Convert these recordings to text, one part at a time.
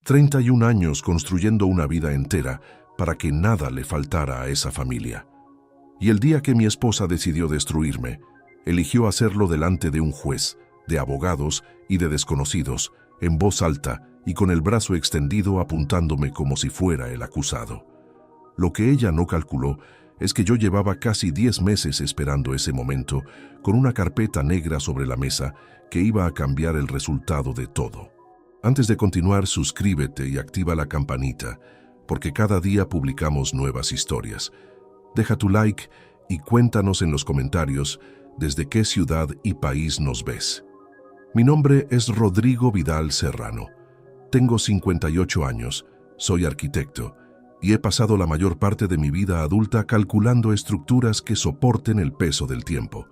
31 años construyendo una vida entera para que nada le faltara a esa familia. Y el día que mi esposa decidió destruirme, eligió hacerlo delante de un juez, de abogados y de desconocidos, en voz alta y con el brazo extendido apuntándome como si fuera el acusado. Lo que ella no calculó es que yo llevaba casi 10 meses esperando ese momento, con una carpeta negra sobre la mesa que iba a cambiar el resultado de todo. Antes de continuar, suscríbete y activa la campanita, porque cada día publicamos nuevas historias. Deja tu like y cuéntanos en los comentarios desde qué ciudad y país nos ves. Mi nombre es Rodrigo Vidal Serrano. Tengo 58 años, soy arquitecto y he pasado la mayor parte de mi vida adulta calculando estructuras que soporten el peso del tiempo.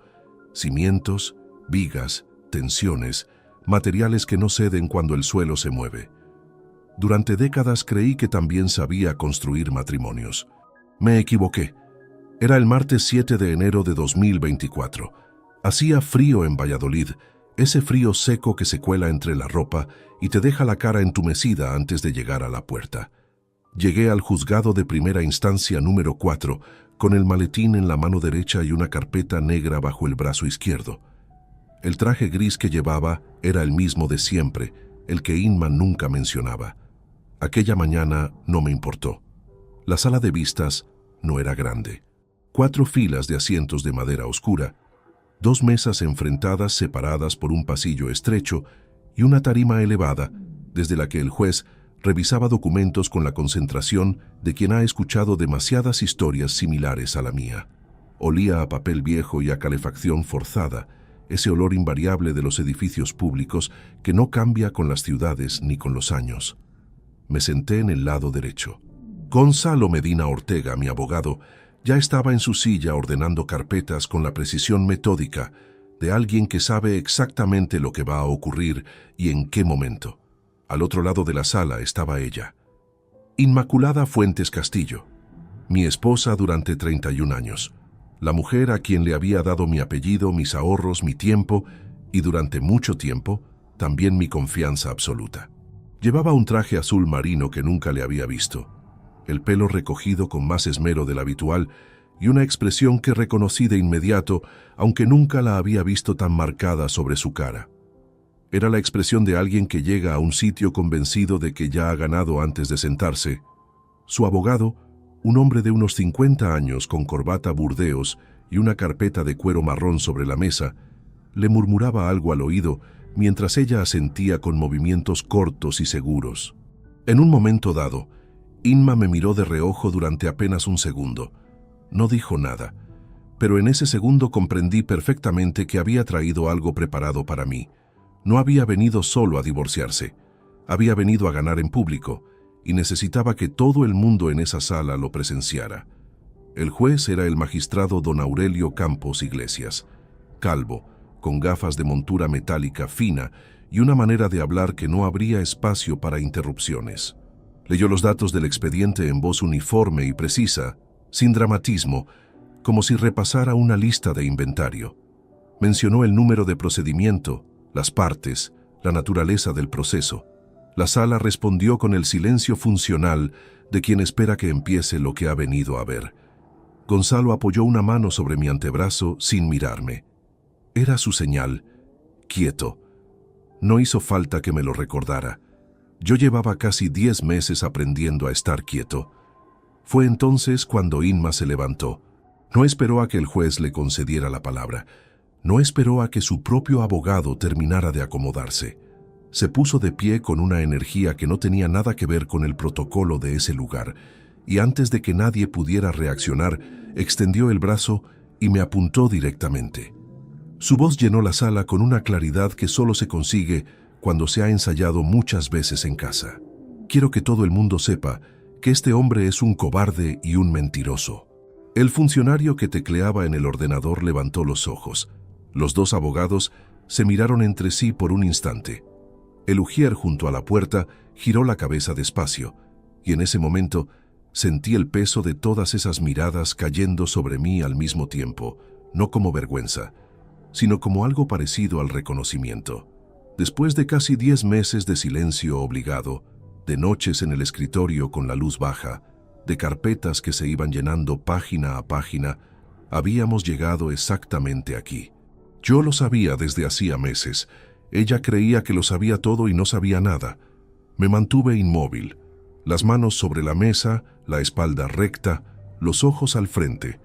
Cimientos, vigas, tensiones, materiales que no ceden cuando el suelo se mueve. Durante décadas creí que también sabía construir matrimonios. Me equivoqué. Era el martes 7 de enero de 2024. Hacía frío en Valladolid, ese frío seco que se cuela entre la ropa y te deja la cara entumecida antes de llegar a la puerta. Llegué al juzgado de primera instancia número 4, con el maletín en la mano derecha y una carpeta negra bajo el brazo izquierdo. El traje gris que llevaba era el mismo de siempre, el que Inma nunca mencionaba. Aquella mañana no me importó. La sala de vistas no era grande. 4 filas de asientos de madera oscura, 2 mesas enfrentadas separadas por un pasillo estrecho y una tarima elevada, desde la que el juez revisaba documentos con la concentración de quien ha escuchado demasiadas historias similares a la mía. Olía a papel viejo y a calefacción forzada, ese olor invariable de los edificios públicos que no cambia con las ciudades ni con los años. Me senté en el lado derecho. Gonzalo Medina Ortega, mi abogado, ya estaba en su silla ordenando carpetas con la precisión metódica de alguien que sabe exactamente lo que va a ocurrir y en qué momento. Al otro lado de la sala estaba ella, Inmaculada Fuentes Castillo, mi esposa durante 31 años, la mujer a quien le había dado mi apellido, mis ahorros, mi tiempo y durante mucho tiempo también mi confianza absoluta. Llevaba un traje azul marino que nunca le había visto, el pelo recogido con más esmero del habitual y una expresión que reconocí de inmediato, aunque nunca la había visto tan marcada sobre su cara. Era la expresión de alguien que llega a un sitio convencido de que ya ha ganado antes de sentarse. Su abogado, un hombre de unos 50 años con corbata burdeos y una carpeta de cuero marrón sobre la mesa, le murmuraba algo al oído mientras ella asentía con movimientos cortos y seguros. En un momento dado, Inma me miró de reojo durante apenas un segundo. No dijo nada, pero en ese segundo comprendí perfectamente que había traído algo preparado para mí. No había venido solo a divorciarse, había venido a ganar en público y necesitaba que todo el mundo en esa sala lo presenciara. El juez era el magistrado don Aurelio Campos Iglesias, calvo, con gafas de montura metálica fina y una manera de hablar que no abría espacio para interrupciones. Leyó los datos del expediente en voz uniforme y precisa, sin dramatismo, como si repasara una lista de inventario. Mencionó el número de procedimiento, las partes, la naturaleza del proceso. La sala respondió con el silencio funcional de quien espera que empiece lo que ha venido a ver. Gonzalo apoyó una mano sobre mi antebrazo sin mirarme. Era su señal, quieto. No hizo falta que me lo recordara. Yo llevaba casi 10 meses aprendiendo a estar quieto. Fue entonces cuando Inma se levantó. No esperó a que el juez le concediera la palabra. No esperó a que su propio abogado terminara de acomodarse. Se puso de pie con una energía que no tenía nada que ver con el protocolo de ese lugar, y antes de que nadie pudiera reaccionar, extendió el brazo y me apuntó directamente. Su voz llenó la sala con una claridad que solo se consigue cuando se ha ensayado muchas veces en casa. Quiero que todo el mundo sepa que este hombre es un cobarde y un mentiroso. El funcionario que tecleaba en el ordenador levantó los ojos. Los dos abogados se miraron entre sí por un instante. El ujier junto a la puerta giró la cabeza despacio, y en ese momento sentí el peso de todas esas miradas cayendo sobre mí al mismo tiempo, no como vergüenza, sino como algo parecido al reconocimiento. Después de casi 10 meses de silencio obligado, de noches en el escritorio con la luz baja, de carpetas que se iban llenando página a página, habíamos llegado exactamente aquí. Yo lo sabía desde hacía meses. Ella creía que lo sabía todo y no sabía nada. Me mantuve inmóvil, las manos sobre la mesa, la espalda recta, los ojos al frente.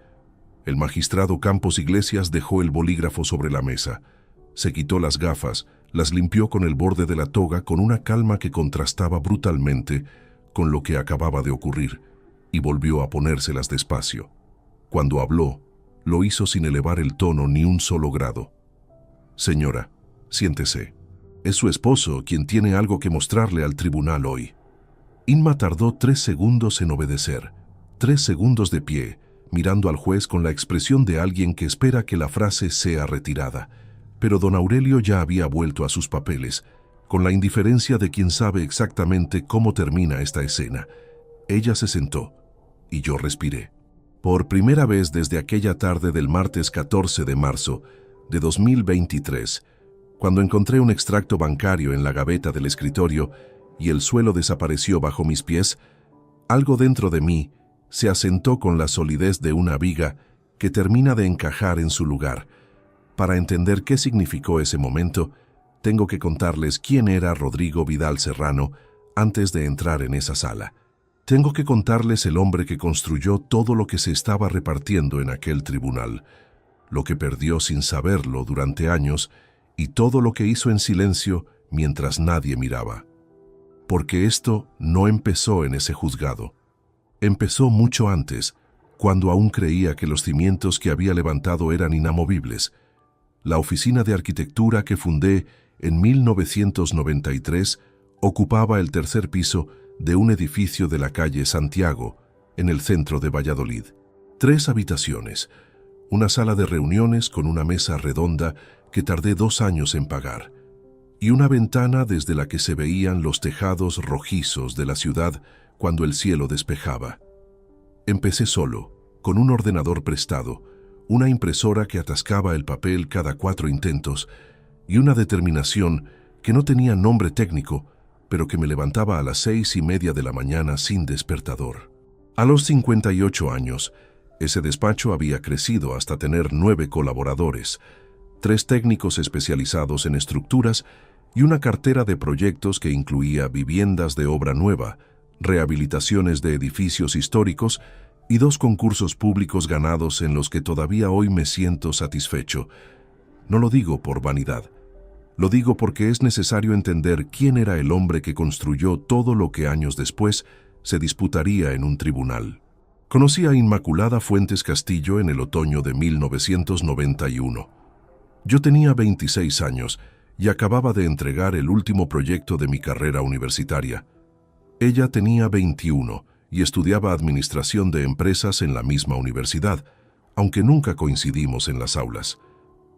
El magistrado Campos Iglesias dejó el bolígrafo sobre la mesa. Se quitó las gafas, las limpió con el borde de la toga con una calma que contrastaba brutalmente con lo que acababa de ocurrir, y volvió a ponérselas despacio. Cuando habló, lo hizo sin elevar el tono ni un solo grado. «Señora, siéntese. Es su esposo quien tiene algo que mostrarle al tribunal hoy». Inma tardó 3 segundos en obedecer, 3 segundos de pie, mirando al juez con la expresión de alguien que espera que la frase sea retirada. Pero don Aurelio ya había vuelto a sus papeles, con la indiferencia de quien sabe exactamente cómo termina esta escena. Ella se sentó, y yo respiré. Por primera vez desde aquella tarde del martes 14 de marzo de 2023, cuando encontré un extracto bancario en la gaveta del escritorio y el suelo desapareció bajo mis pies, algo dentro de mí se asentó con la solidez de una viga que termina de encajar en su lugar. Para entender qué significó ese momento, tengo que contarles quién era Rodrigo Vidal Serrano antes de entrar en esa sala. Tengo que contarles el hombre que construyó todo lo que se estaba repartiendo en aquel tribunal, lo que perdió sin saberlo durante años y todo lo que hizo en silencio mientras nadie miraba. Porque esto no empezó en ese juzgado. Empezó mucho antes, cuando aún creía que los cimientos que había levantado eran inamovibles. La oficina de arquitectura que fundé en 1993 ocupaba el 3er piso de un edificio de la calle Santiago, en el centro de Valladolid. 3 habitaciones, una sala de reuniones con una mesa redonda que tardé 2 años en pagar, y una ventana desde la que se veían los tejados rojizos de la ciudad cuando el cielo despejaba. Empecé solo, con un ordenador prestado, una impresora que atascaba el papel cada 4 intentos y una determinación que no tenía nombre técnico, pero que me levantaba a las 6:30 de la mañana sin despertador. A los 58 años, ese despacho había crecido hasta tener 9 colaboradores, 3 técnicos especializados en estructuras y una cartera de proyectos que incluía viviendas de obra nueva, rehabilitaciones de edificios históricos y 2 concursos públicos ganados en los que todavía hoy me siento satisfecho. No lo digo por vanidad. Lo digo porque es necesario entender quién era el hombre que construyó todo lo que años después se disputaría en un tribunal. Conocí a Inmaculada Fuentes Castillo en el otoño de 1991. Yo tenía 26 años y acababa de entregar el último proyecto de mi carrera universitaria. Ella tenía 21 y estudiaba administración de empresas en la misma universidad, aunque nunca coincidimos en las aulas.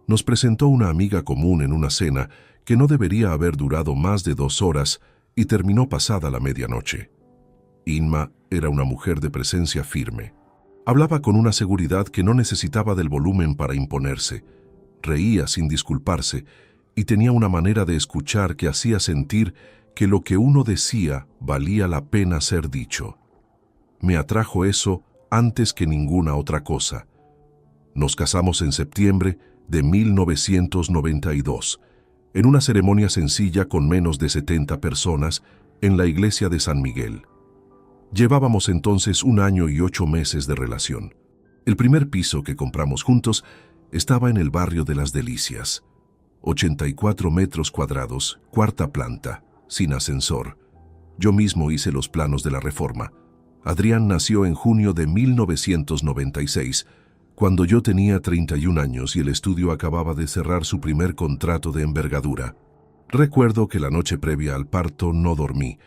Nos presentó una amiga común en una cena que no debería haber durado más de 2 horas y terminó pasada la medianoche. Inma era una mujer de presencia firme. Hablaba con una seguridad que no necesitaba del volumen para imponerse. Reía sin disculparse y tenía una manera de escuchar que hacía sentir que lo que uno decía valía la pena ser dicho. Me atrajo eso antes que ninguna otra cosa. Nos casamos en septiembre de 1992, en una ceremonia sencilla con menos de 70 personas en la iglesia de San Miguel. Llevábamos entonces 1 año y 8 meses de relación. El primer piso que compramos juntos estaba en el barrio de Las Delicias. 84 metros cuadrados, 4ª planta, sin ascensor. Yo mismo hice los planos de la reforma. Adrián nació en junio de 1996, cuando yo tenía 31 años y el estudio acababa de cerrar su primer contrato de envergadura. Recuerdo que la noche previa al parto no dormí,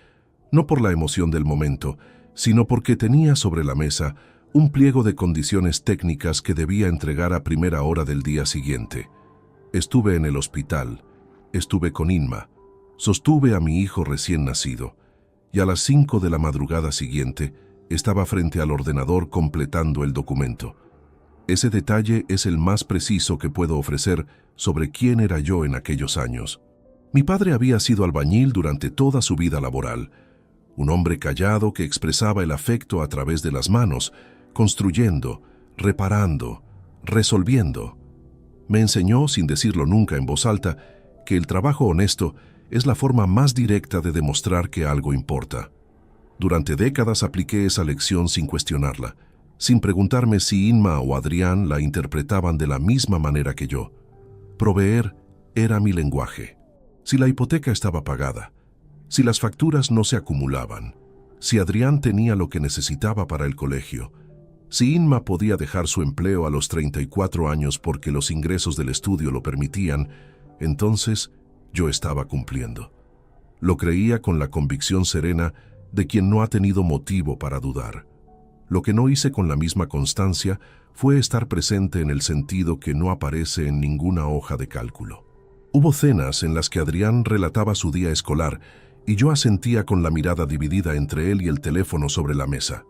no por la emoción del momento, sino porque tenía sobre la mesa un pliego de condiciones técnicas que debía entregar a primera hora del día siguiente. Estuve en el hospital, estuve con Inma, sostuve a mi hijo recién nacido, y a las 5 de la madrugada siguiente estaba frente al ordenador completando el documento. Ese detalle es el más preciso que puedo ofrecer sobre quién era yo en aquellos años. Mi padre había sido albañil durante toda su vida laboral. un hombre callado que expresaba el afecto a través de las manos, construyendo, reparando, resolviendo. Me enseñó, sin decirlo nunca en voz alta, que el trabajo honesto es la forma más directa de demostrar que algo importa. Durante décadas apliqué esa lección sin cuestionarla, sin preguntarme si Inma o Adrián la interpretaban de la misma manera que yo. Proveer era mi lenguaje. Si la hipoteca estaba pagada, si las facturas no se acumulaban, si Adrián tenía lo que necesitaba para el colegio, si Inma podía dejar su empleo a los 34 años porque los ingresos del estudio lo permitían, entonces yo estaba cumpliendo. Lo creía con la convicción serena de quien no ha tenido motivo para dudar. Lo que no hice con la misma constancia fue estar presente en el sentido que no aparece en ninguna hoja de cálculo. Hubo cenas en las que Adrián relataba su día escolar y yo asentía con la mirada dividida entre él y el teléfono sobre la mesa.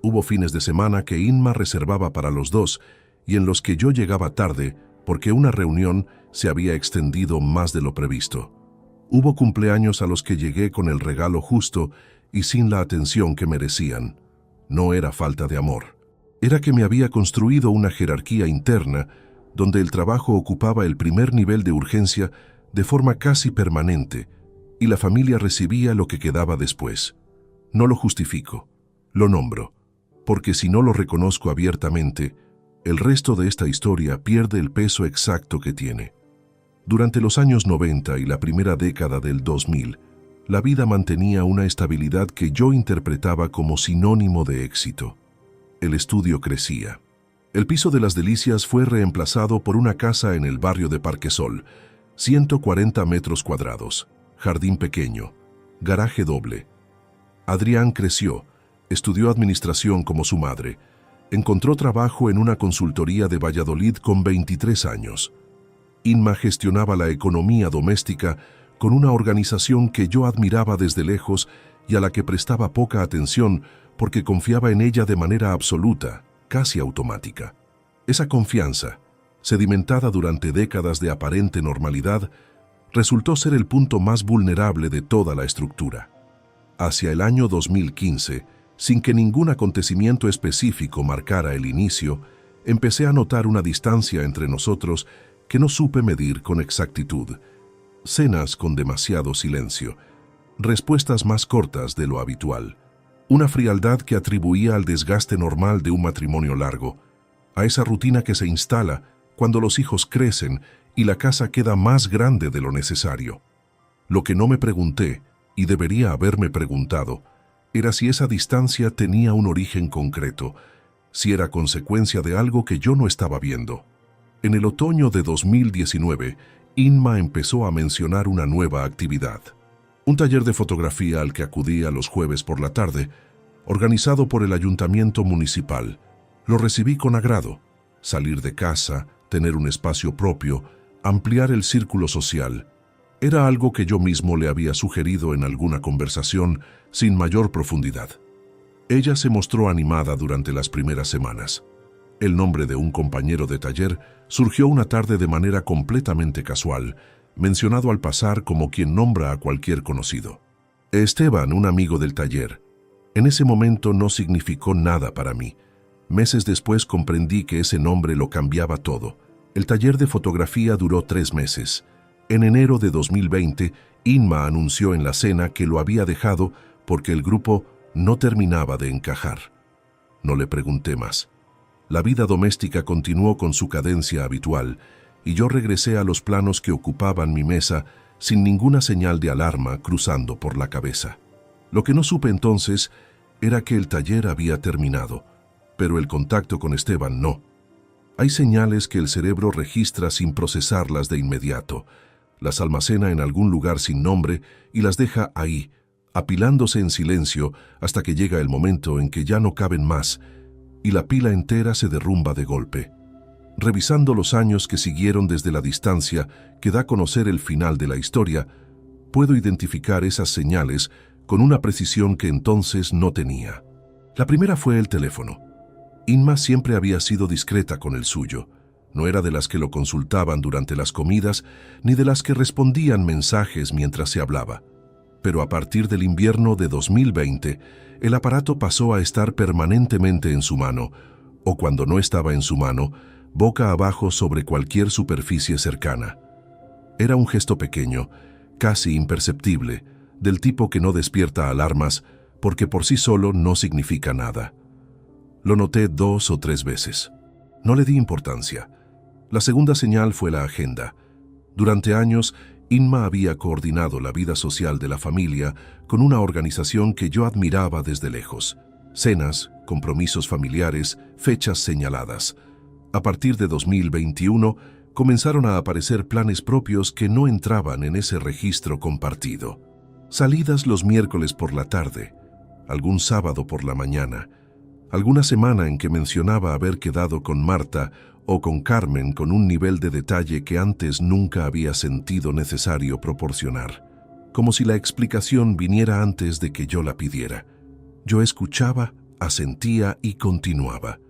Hubo fines de semana que Inma reservaba para los dos y en los que yo llegaba tarde porque una reunión se había extendido más de lo previsto. Hubo cumpleaños a los que llegué con el regalo justo y sin la atención que merecían. No era falta de amor. Era que me había construido una jerarquía interna donde el trabajo ocupaba el primer nivel de urgencia de forma casi permanente y la familia recibía lo que quedaba después. No lo justifico, lo nombro, porque si no lo reconozco abiertamente, el resto de esta historia pierde el peso exacto que tiene. Durante los años 90 y la primera década del 2000, la vida mantenía una estabilidad que yo interpretaba como sinónimo de éxito. El estudio crecía. El piso de las Delicias fue reemplazado por una casa en el barrio de Parquesol, 140 metros cuadrados, jardín pequeño, garaje doble. Adrián creció, estudió administración como su madre, encontró trabajo en una consultoría de Valladolid con 23 años. Inma gestionaba la economía doméstica con una organización que yo admiraba desde lejos y a la que prestaba poca atención porque confiaba en ella de manera absoluta, casi automática. Esa confianza, sedimentada durante décadas de aparente normalidad, resultó ser el punto más vulnerable de toda la estructura. Hacia el año 2015, sin que ningún acontecimiento específico marcara el inicio, empecé a notar una distancia entre nosotros que no supe medir con exactitud. Cenas con demasiado silencio, respuestas más cortas de lo habitual, una frialdad que atribuía al desgaste normal de un matrimonio largo, a esa rutina que se instala cuando los hijos crecen y la casa queda más grande de lo necesario. Lo que no me pregunté, y debería haberme preguntado, era si esa distancia tenía un origen concreto, si era consecuencia de algo que yo no estaba viendo. En el otoño de 2019, Inma empezó a mencionar una nueva actividad. Un taller de fotografía al que acudía los jueves por la tarde, organizado por el ayuntamiento municipal. Lo recibí con agrado. Salir de casa, tener un espacio propio, ampliar el círculo social. Era algo que yo mismo le había sugerido en alguna conversación sin mayor profundidad. Ella se mostró animada durante las primeras semanas. El nombre de un compañero de taller surgió una tarde de manera completamente casual, mencionado al pasar como quien nombra a cualquier conocido. Esteban, un amigo del taller. En ese momento no significó nada para mí. Meses después comprendí que ese nombre lo cambiaba todo. El taller de fotografía duró 3 meses. En enero de 2020, Inma anunció en la cena que lo había dejado porque el grupo no terminaba de encajar. No le pregunté más. La vida doméstica continuó con su cadencia habitual y yo regresé a los planos que ocupaban mi mesa sin ninguna señal de alarma cruzando por la cabeza. Lo que no supe entonces era que el taller había terminado, pero el contacto con Esteban no. Hay señales que el cerebro registra sin procesarlas de inmediato, las almacena en algún lugar sin nombre y las deja ahí, apilándose en silencio hasta que llega el momento en que ya no caben más y la pila entera se derrumba de golpe. Revisando los años que siguieron desde la distancia que da a conocer el final de la historia, puedo identificar esas señales con una precisión que entonces no tenía. La primera fue el teléfono. Inma siempre había sido discreta con el suyo. No era de las que lo consultaban durante las comidas, ni de las que respondían mensajes mientras se hablaba. pero a partir del invierno de 2020, el aparato pasó a estar permanentemente en su mano, o cuando no estaba en su mano, boca abajo sobre cualquier superficie cercana. Era un gesto pequeño, casi imperceptible, del tipo que no despierta alarmas porque por sí solo no significa nada. Lo noté 2 o 3 veces. No le di importancia. La segunda señal fue la agenda. Durante años, Inma había coordinado la vida social de la familia con una organización que yo admiraba desde lejos. Cenas, compromisos familiares, fechas señaladas. A partir de 2021, comenzaron a aparecer planes propios que no entraban en ese registro compartido. Salidas los miércoles por la tarde, algún sábado por la mañana, alguna semana en que mencionaba haber quedado con Marta o con Carmen con un nivel de detalle que antes nunca había sentido necesario proporcionar, como si la explicación viniera antes de que yo la pidiera. Yo escuchaba, asentía y continuaba,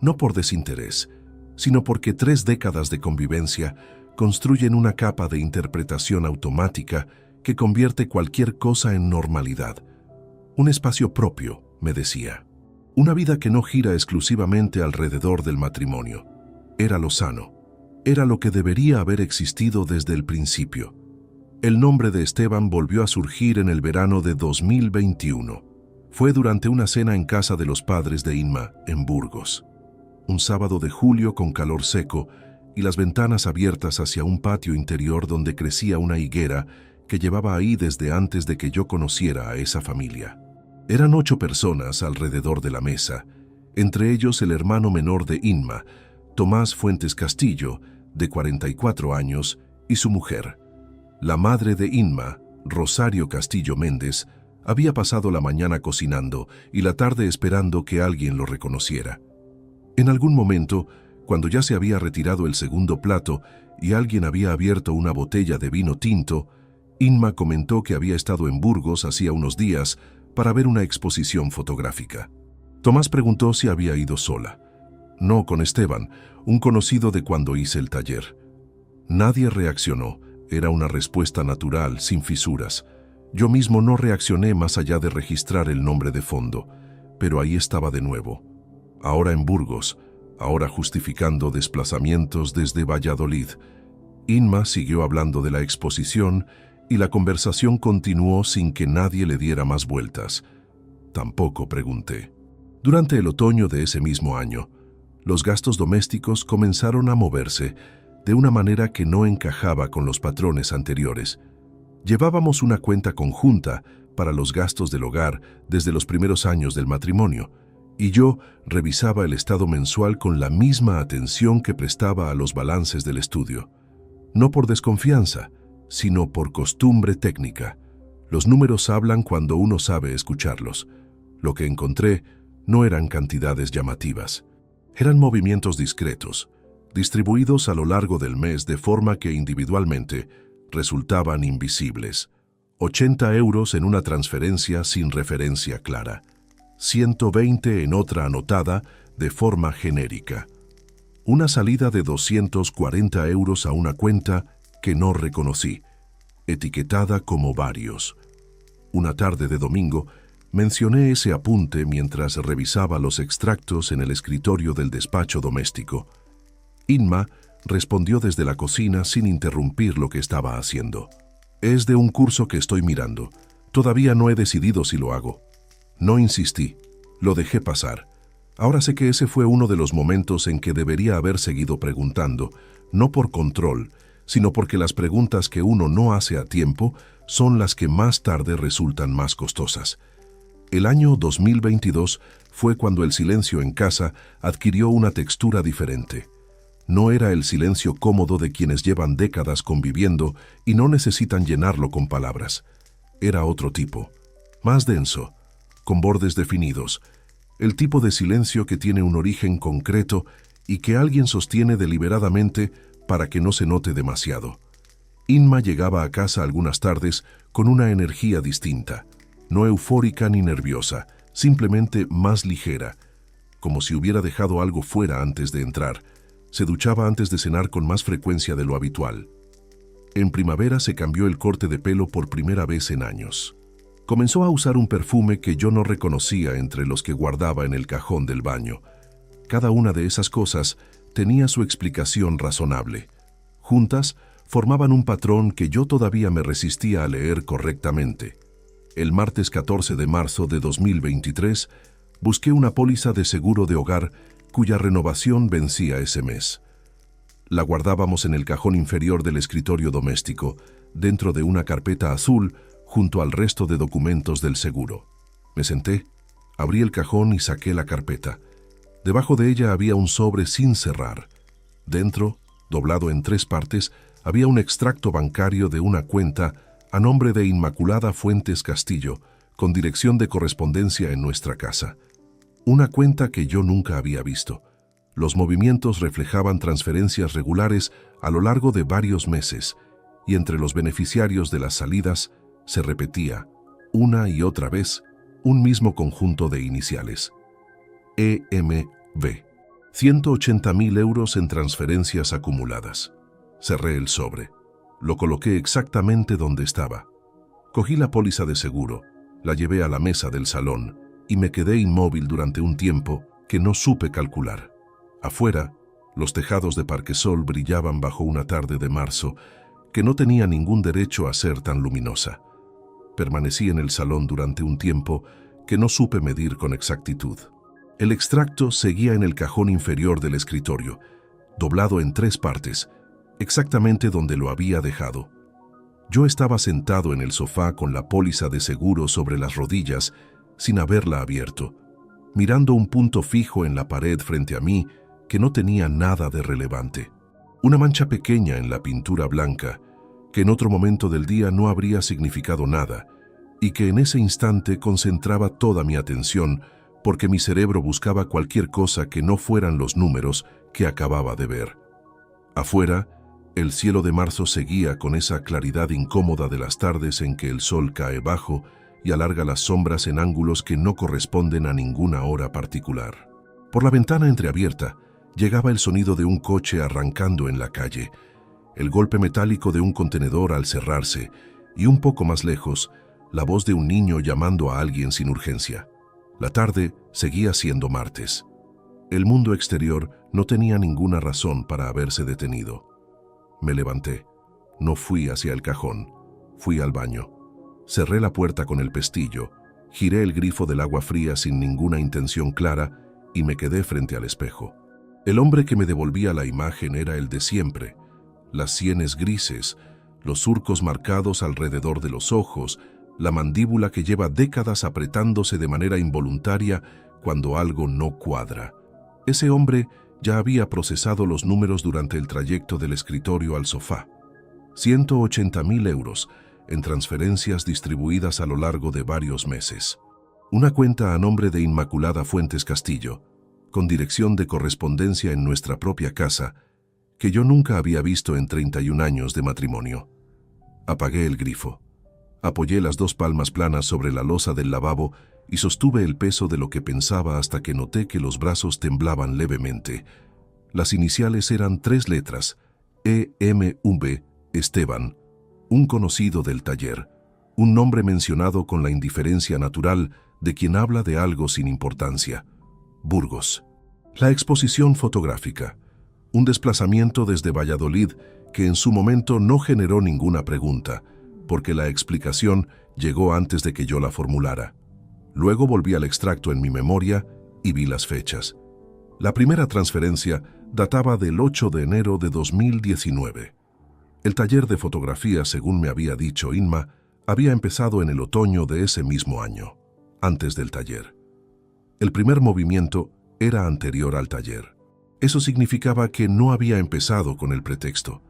no por desinterés, sino porque 3 décadas de convivencia construyen una capa de interpretación automática que convierte cualquier cosa en normalidad. Un espacio propio, me decía. Una vida que no gira exclusivamente alrededor del matrimonio. Era lo sano. Era lo que debería haber existido desde el principio. El nombre de Esteban volvió a surgir en el verano de 2021. Fue durante una cena en casa de los padres de Inma, en Burgos. Un sábado de julio con calor seco y las ventanas abiertas hacia un patio interior donde crecía una higuera que llevaba ahí desde antes de que yo conociera a esa familia. Eran 8 personas alrededor de la mesa, entre ellos el hermano menor de Inma, Tomás Fuentes Castillo, de 44 años, y su mujer. La madre de Inma, Rosario Castillo Méndez, había pasado la mañana cocinando y la tarde esperando que alguien lo reconociera. En algún momento, cuando ya se había retirado el segundo plato y alguien había abierto una botella de vino tinto, Inma comentó que había estado en Burgos hacía unos días para ver una exposición fotográfica. Tomás preguntó si había ido sola. No, con Esteban, un conocido de cuando hice el taller. Nadie reaccionó, era una respuesta natural, sin fisuras. Yo mismo no reaccioné más allá de registrar el nombre de fondo, pero ahí estaba de nuevo. Ahora en Burgos, ahora justificando desplazamientos desde Valladolid. Inma siguió hablando de la exposición y la conversación continuó sin que nadie le diera más vueltas. Tampoco pregunté. Durante el otoño de ese mismo año, los gastos domésticos comenzaron a moverse de una manera que no encajaba con los patrones anteriores. Llevábamos una cuenta conjunta para los gastos del hogar desde los primeros años del matrimonio, y yo revisaba el estado mensual con la misma atención que prestaba a los balances del estudio. No por desconfianza, sino por costumbre técnica. Los números hablan cuando uno sabe escucharlos. Lo que encontré no eran cantidades llamativas. Eran movimientos discretos, distribuidos a lo largo del mes de forma que individualmente resultaban invisibles. 80 euros en una transferencia sin referencia clara. 120 en otra anotada de forma genérica. Una salida de 240 euros a una cuenta que no reconocí, etiquetada como varios. Una tarde de domingo, mencioné ese apunte mientras revisaba los extractos en el escritorio del despacho doméstico. Inma respondió desde la cocina sin interrumpir lo que estaba haciendo. Es de un curso que estoy mirando. Todavía no he decidido si lo hago. No insistí, lo dejé pasar. Ahora sé que ese fue uno de los momentos en que debería haber seguido preguntando, no por control, sino porque las preguntas que uno no hace a tiempo son las que más tarde resultan más costosas. El año 2022 fue cuando el silencio en casa adquirió una textura diferente. No era el silencio cómodo de quienes llevan décadas conviviendo y no necesitan llenarlo con palabras. Era otro tipo, más denso, con bordes definidos, el tipo de silencio que tiene un origen concreto y que alguien sostiene deliberadamente para que no se note demasiado. Inma llegaba a casa algunas tardes con una energía distinta, no eufórica ni nerviosa, simplemente más ligera, como si hubiera dejado algo fuera antes de entrar. Se duchaba antes de cenar con más frecuencia de lo habitual. En primavera se cambió el corte de pelo por primera vez en años. Comenzó a usar un perfume que yo no reconocía entre los que guardaba en el cajón del baño. Cada una de esas cosas tenía su explicación razonable. Juntas, formaban un patrón que yo todavía me resistía a leer correctamente. El martes 14 de marzo de 2023, busqué una póliza de seguro de hogar cuya renovación vencía ese mes. La guardábamos en el cajón inferior del escritorio doméstico, dentro de una carpeta azul, junto al resto de documentos del seguro. Me senté, abrí el cajón y saqué la carpeta. Debajo de ella había un sobre sin cerrar. Dentro, doblado en 3 partes, había un extracto bancario de una cuenta a nombre de Inmaculada Fuentes Castillo, con dirección de correspondencia en nuestra casa. Una cuenta que yo nunca había visto. Los movimientos reflejaban transferencias regulares a lo largo de varios meses, y entre los beneficiarios de las salidas se repetía, una y otra vez, un mismo conjunto de iniciales. EMB. 180.000 euros en transferencias acumuladas. Cerré el sobre. Lo coloqué exactamente donde estaba. Cogí la póliza de seguro, la llevé a la mesa del salón y me quedé inmóvil durante un tiempo que no supe calcular. Afuera, los tejados de Parquesol brillaban bajo una tarde de marzo que no tenía ningún derecho a ser tan luminosa. Permanecí en el salón durante un tiempo que no supe medir con exactitud. El extracto seguía en el cajón inferior del escritorio, doblado en 3 partes, exactamente donde lo había dejado. Yo estaba sentado en el sofá con la póliza de seguro sobre las rodillas, sin haberla abierto, mirando un punto fijo en la pared frente a mí que no tenía nada de relevante. Una mancha pequeña en la pintura blanca, que en otro momento del día no habría significado nada, y que en ese instante concentraba toda mi atención porque mi cerebro buscaba cualquier cosa que no fueran los números que acababa de ver. Afuera, el cielo de marzo seguía con esa claridad incómoda de las tardes en que el sol cae bajo y alarga las sombras en ángulos que no corresponden a ninguna hora particular. Por la ventana entreabierta, llegaba el sonido de un coche arrancando en la calle, el golpe metálico de un contenedor al cerrarse y un poco más lejos, la voz de un niño llamando a alguien sin urgencia. La tarde seguía siendo martes. El mundo exterior no tenía ninguna razón para haberse detenido. Me levanté. No fui hacia el cajón. Fui al baño. Cerré la puerta con el pestillo, giré el grifo del agua fría sin ninguna intención clara y me quedé frente al espejo. El hombre que me devolvía la imagen era el de siempre. Las sienes grises, los surcos marcados alrededor de los ojos, la mandíbula que lleva décadas apretándose de manera involuntaria cuando algo no cuadra. Ese hombre ya había procesado los números durante el trayecto del escritorio al sofá. 180.000 euros en transferencias distribuidas a lo largo de varios meses. Una cuenta a nombre de Inmaculada Fuentes Castillo, con dirección de correspondencia en nuestra propia casa, que yo nunca había visto en 31 años de matrimonio. Apagué el grifo. Apoyé las 2 palmas planas sobre la losa del lavabo y sostuve el peso de lo que pensaba hasta que noté que los brazos temblaban levemente. Las iniciales eran 3 letras, EMV, Esteban, un conocido del taller, un nombre mencionado con la indiferencia natural de quien habla de algo sin importancia. Burgos. La exposición fotográfica. Un desplazamiento desde Valladolid que en su momento no generó ninguna pregunta, porque la explicación llegó antes de que yo la formulara. Luego volví al extracto en mi memoria y vi las fechas. La primera transferencia databa del 8 de enero de 2019. El taller de fotografía, según me había dicho Inma, había empezado en el otoño de ese mismo año, antes del taller. El primer movimiento era anterior al taller. Eso significaba que no había empezado con el pretexto.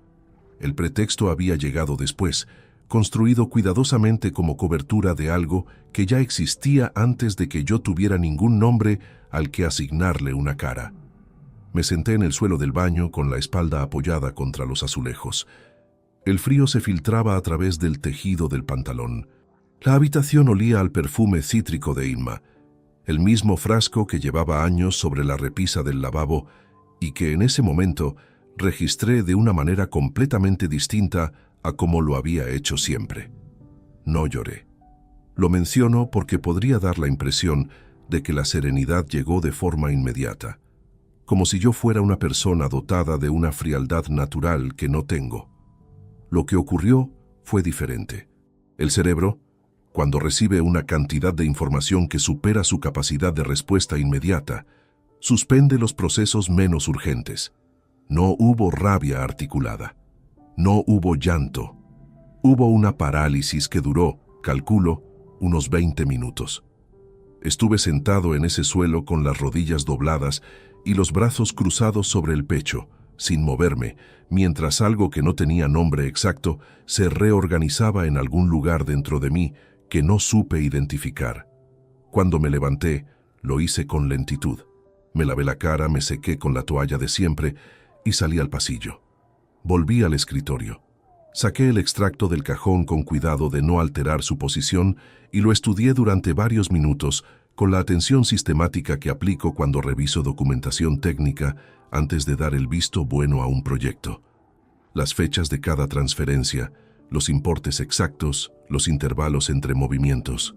El pretexto había llegado después, construido cuidadosamente como cobertura de algo que ya existía antes de que yo tuviera ningún nombre al que asignarle una cara. Me senté en el suelo del baño con la espalda apoyada contra los azulejos. El frío se filtraba a través del tejido del pantalón. La habitación olía al perfume cítrico de Inma, el mismo frasco que llevaba años sobre la repisa del lavabo y que en ese momento registré de una manera completamente distinta a como lo había hecho siempre. No lloré. Lo menciono porque podría dar la impresión de que la serenidad llegó de forma inmediata, como si yo fuera una persona dotada de una frialdad natural que no tengo. Lo que ocurrió fue diferente. El cerebro, cuando recibe una cantidad de información que supera su capacidad de respuesta inmediata, suspende los procesos menos urgentes. No hubo rabia articulada. No hubo llanto. Hubo una parálisis que duró, calculo, unos 20 minutos. Estuve sentado en ese suelo con las rodillas dobladas y los brazos cruzados sobre el pecho, sin moverme, mientras algo que no tenía nombre exacto se reorganizaba en algún lugar dentro de mí que no supe identificar. Cuando me levanté, lo hice con lentitud. Me lavé la cara, me sequé con la toalla de siempre y salí al pasillo. Volví al escritorio. Saqué el extracto del cajón con cuidado de no alterar su posición y lo estudié durante varios minutos con la atención sistemática que aplico cuando reviso documentación técnica antes de dar el visto bueno a un proyecto. Las fechas de cada transferencia, los importes exactos, los intervalos entre movimientos.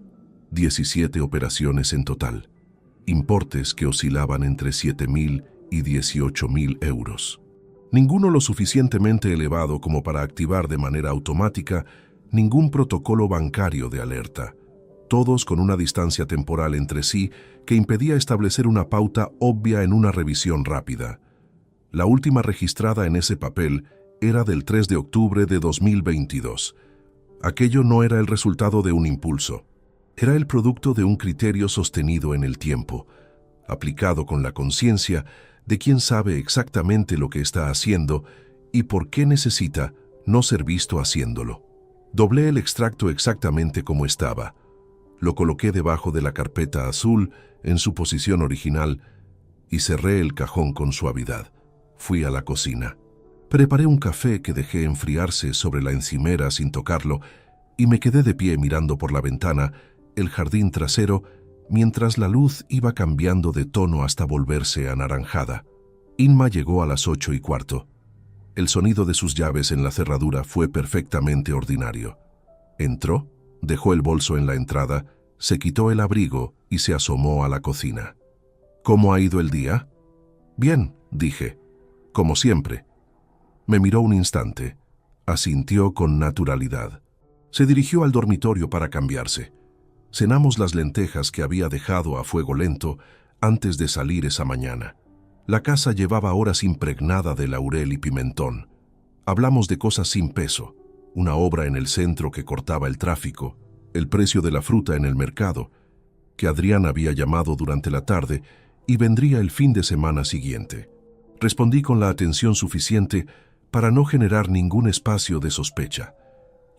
17 operaciones en total. Importes que oscilaban entre 7.000 y 18.000 euros. Ninguno lo suficientemente elevado como para activar de manera automática ningún protocolo bancario de alerta, todos con una distancia temporal entre sí que impedía establecer una pauta obvia en una revisión rápida. La última registrada en ese papel era del 3 de octubre de 2022. Aquello no era el resultado de un impulso, era el producto de un criterio sostenido en el tiempo, aplicado con la conciencia de quien sabe exactamente lo que está haciendo y por qué necesita no ser visto haciéndolo. Doblé el extracto exactamente como estaba. Lo coloqué debajo de la carpeta azul en su posición original y cerré el cajón con suavidad. Fui a la cocina. Preparé un café que dejé enfriarse sobre la encimera sin tocarlo y me quedé de pie mirando por la ventana el jardín trasero mientras la luz iba cambiando de tono hasta volverse anaranjada. Inma llegó a las 8:15. El sonido de sus llaves en la cerradura fue perfectamente ordinario. Entró, dejó el bolso en la entrada, se quitó el abrigo y se asomó a la cocina. ¿Cómo ha ido el día? Bien, dije. Como siempre. Me miró un instante. Asintió con naturalidad. Se dirigió al dormitorio para cambiarse. Cenamos las lentejas que había dejado a fuego lento antes de salir esa mañana. La casa llevaba horas impregnada de laurel y pimentón. Hablamos de cosas sin peso, una obra en el centro que cortaba el tráfico, el precio de la fruta en el mercado, que Adrián había llamado durante la tarde y vendría el fin de semana siguiente. Respondí con la atención suficiente para no generar ningún espacio de sospecha,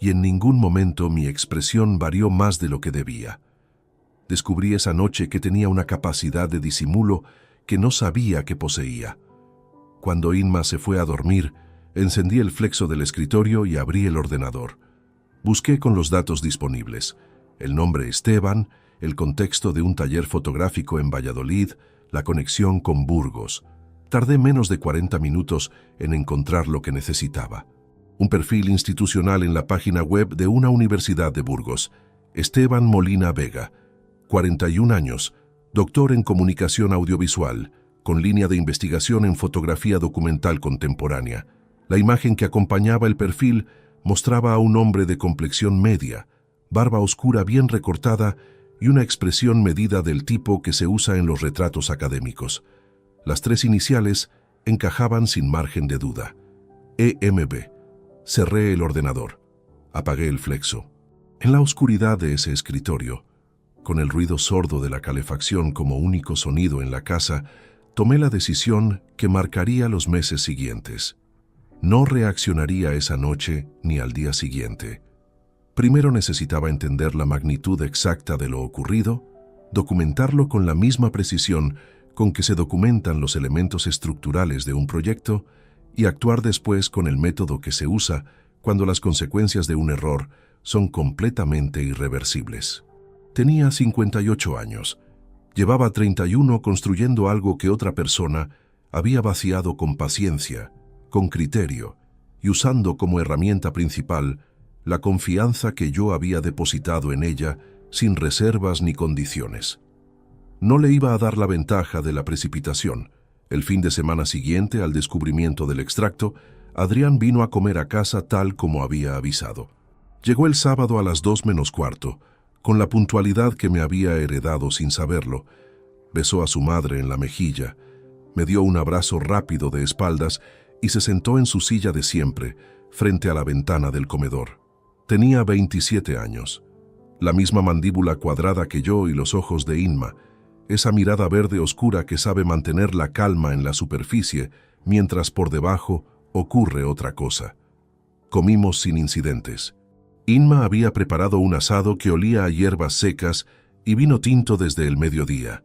y en ningún momento mi expresión varió más de lo que debía. Descubrí esa noche que tenía una capacidad de disimulo que no sabía que poseía. Cuando Inma se fue a dormir, encendí el flexo del escritorio y abrí el ordenador. Busqué con los datos disponibles: el nombre Esteban, el contexto de un taller fotográfico en Valladolid, la conexión con Burgos. Tardé menos de 40 minutos en encontrar lo que necesitaba. Un perfil institucional en la página web de una universidad de Burgos. Esteban Molina Vega, 41 años, doctor en comunicación audiovisual, con línea de investigación en fotografía documental contemporánea. La imagen que acompañaba el perfil mostraba a un hombre de complexión media, barba oscura bien recortada y una expresión medida del tipo que se usa en los retratos académicos. Las 3 iniciales encajaban sin margen de duda. EMB. Cerré el ordenador. Apagué el flexo. En la oscuridad de ese escritorio, con el ruido sordo de la calefacción como único sonido en la casa, tomé la decisión que marcaría los meses siguientes. No reaccionaría esa noche ni al día siguiente. Primero necesitaba entender la magnitud exacta de lo ocurrido, documentarlo con la misma precisión con que se documentan los elementos estructurales de un proyecto y actuar después con el método que se usa cuando las consecuencias de un error son completamente irreversibles. Tenía 58 años. Llevaba 31 construyendo algo que otra persona había vaciado con paciencia, con criterio y usando como herramienta principal la confianza que yo había depositado en ella sin reservas ni condiciones. No le iba a dar la ventaja de la precipitación. El fin de semana siguiente al descubrimiento del extracto, Adrián vino a comer a casa tal como había avisado. Llegó el sábado a las 2:45, con la puntualidad que me había heredado sin saberlo. Besó a su madre en la mejilla, me dio un abrazo rápido de espaldas y se sentó en su silla de siempre, frente a la ventana del comedor. Tenía 27 años. La misma mandíbula cuadrada que yo y los ojos de Inma, esa mirada verde oscura que sabe mantener la calma en la superficie, mientras por debajo ocurre otra cosa. Comimos sin incidentes. Inma había preparado un asado que olía a hierbas secas y vino tinto desde el mediodía,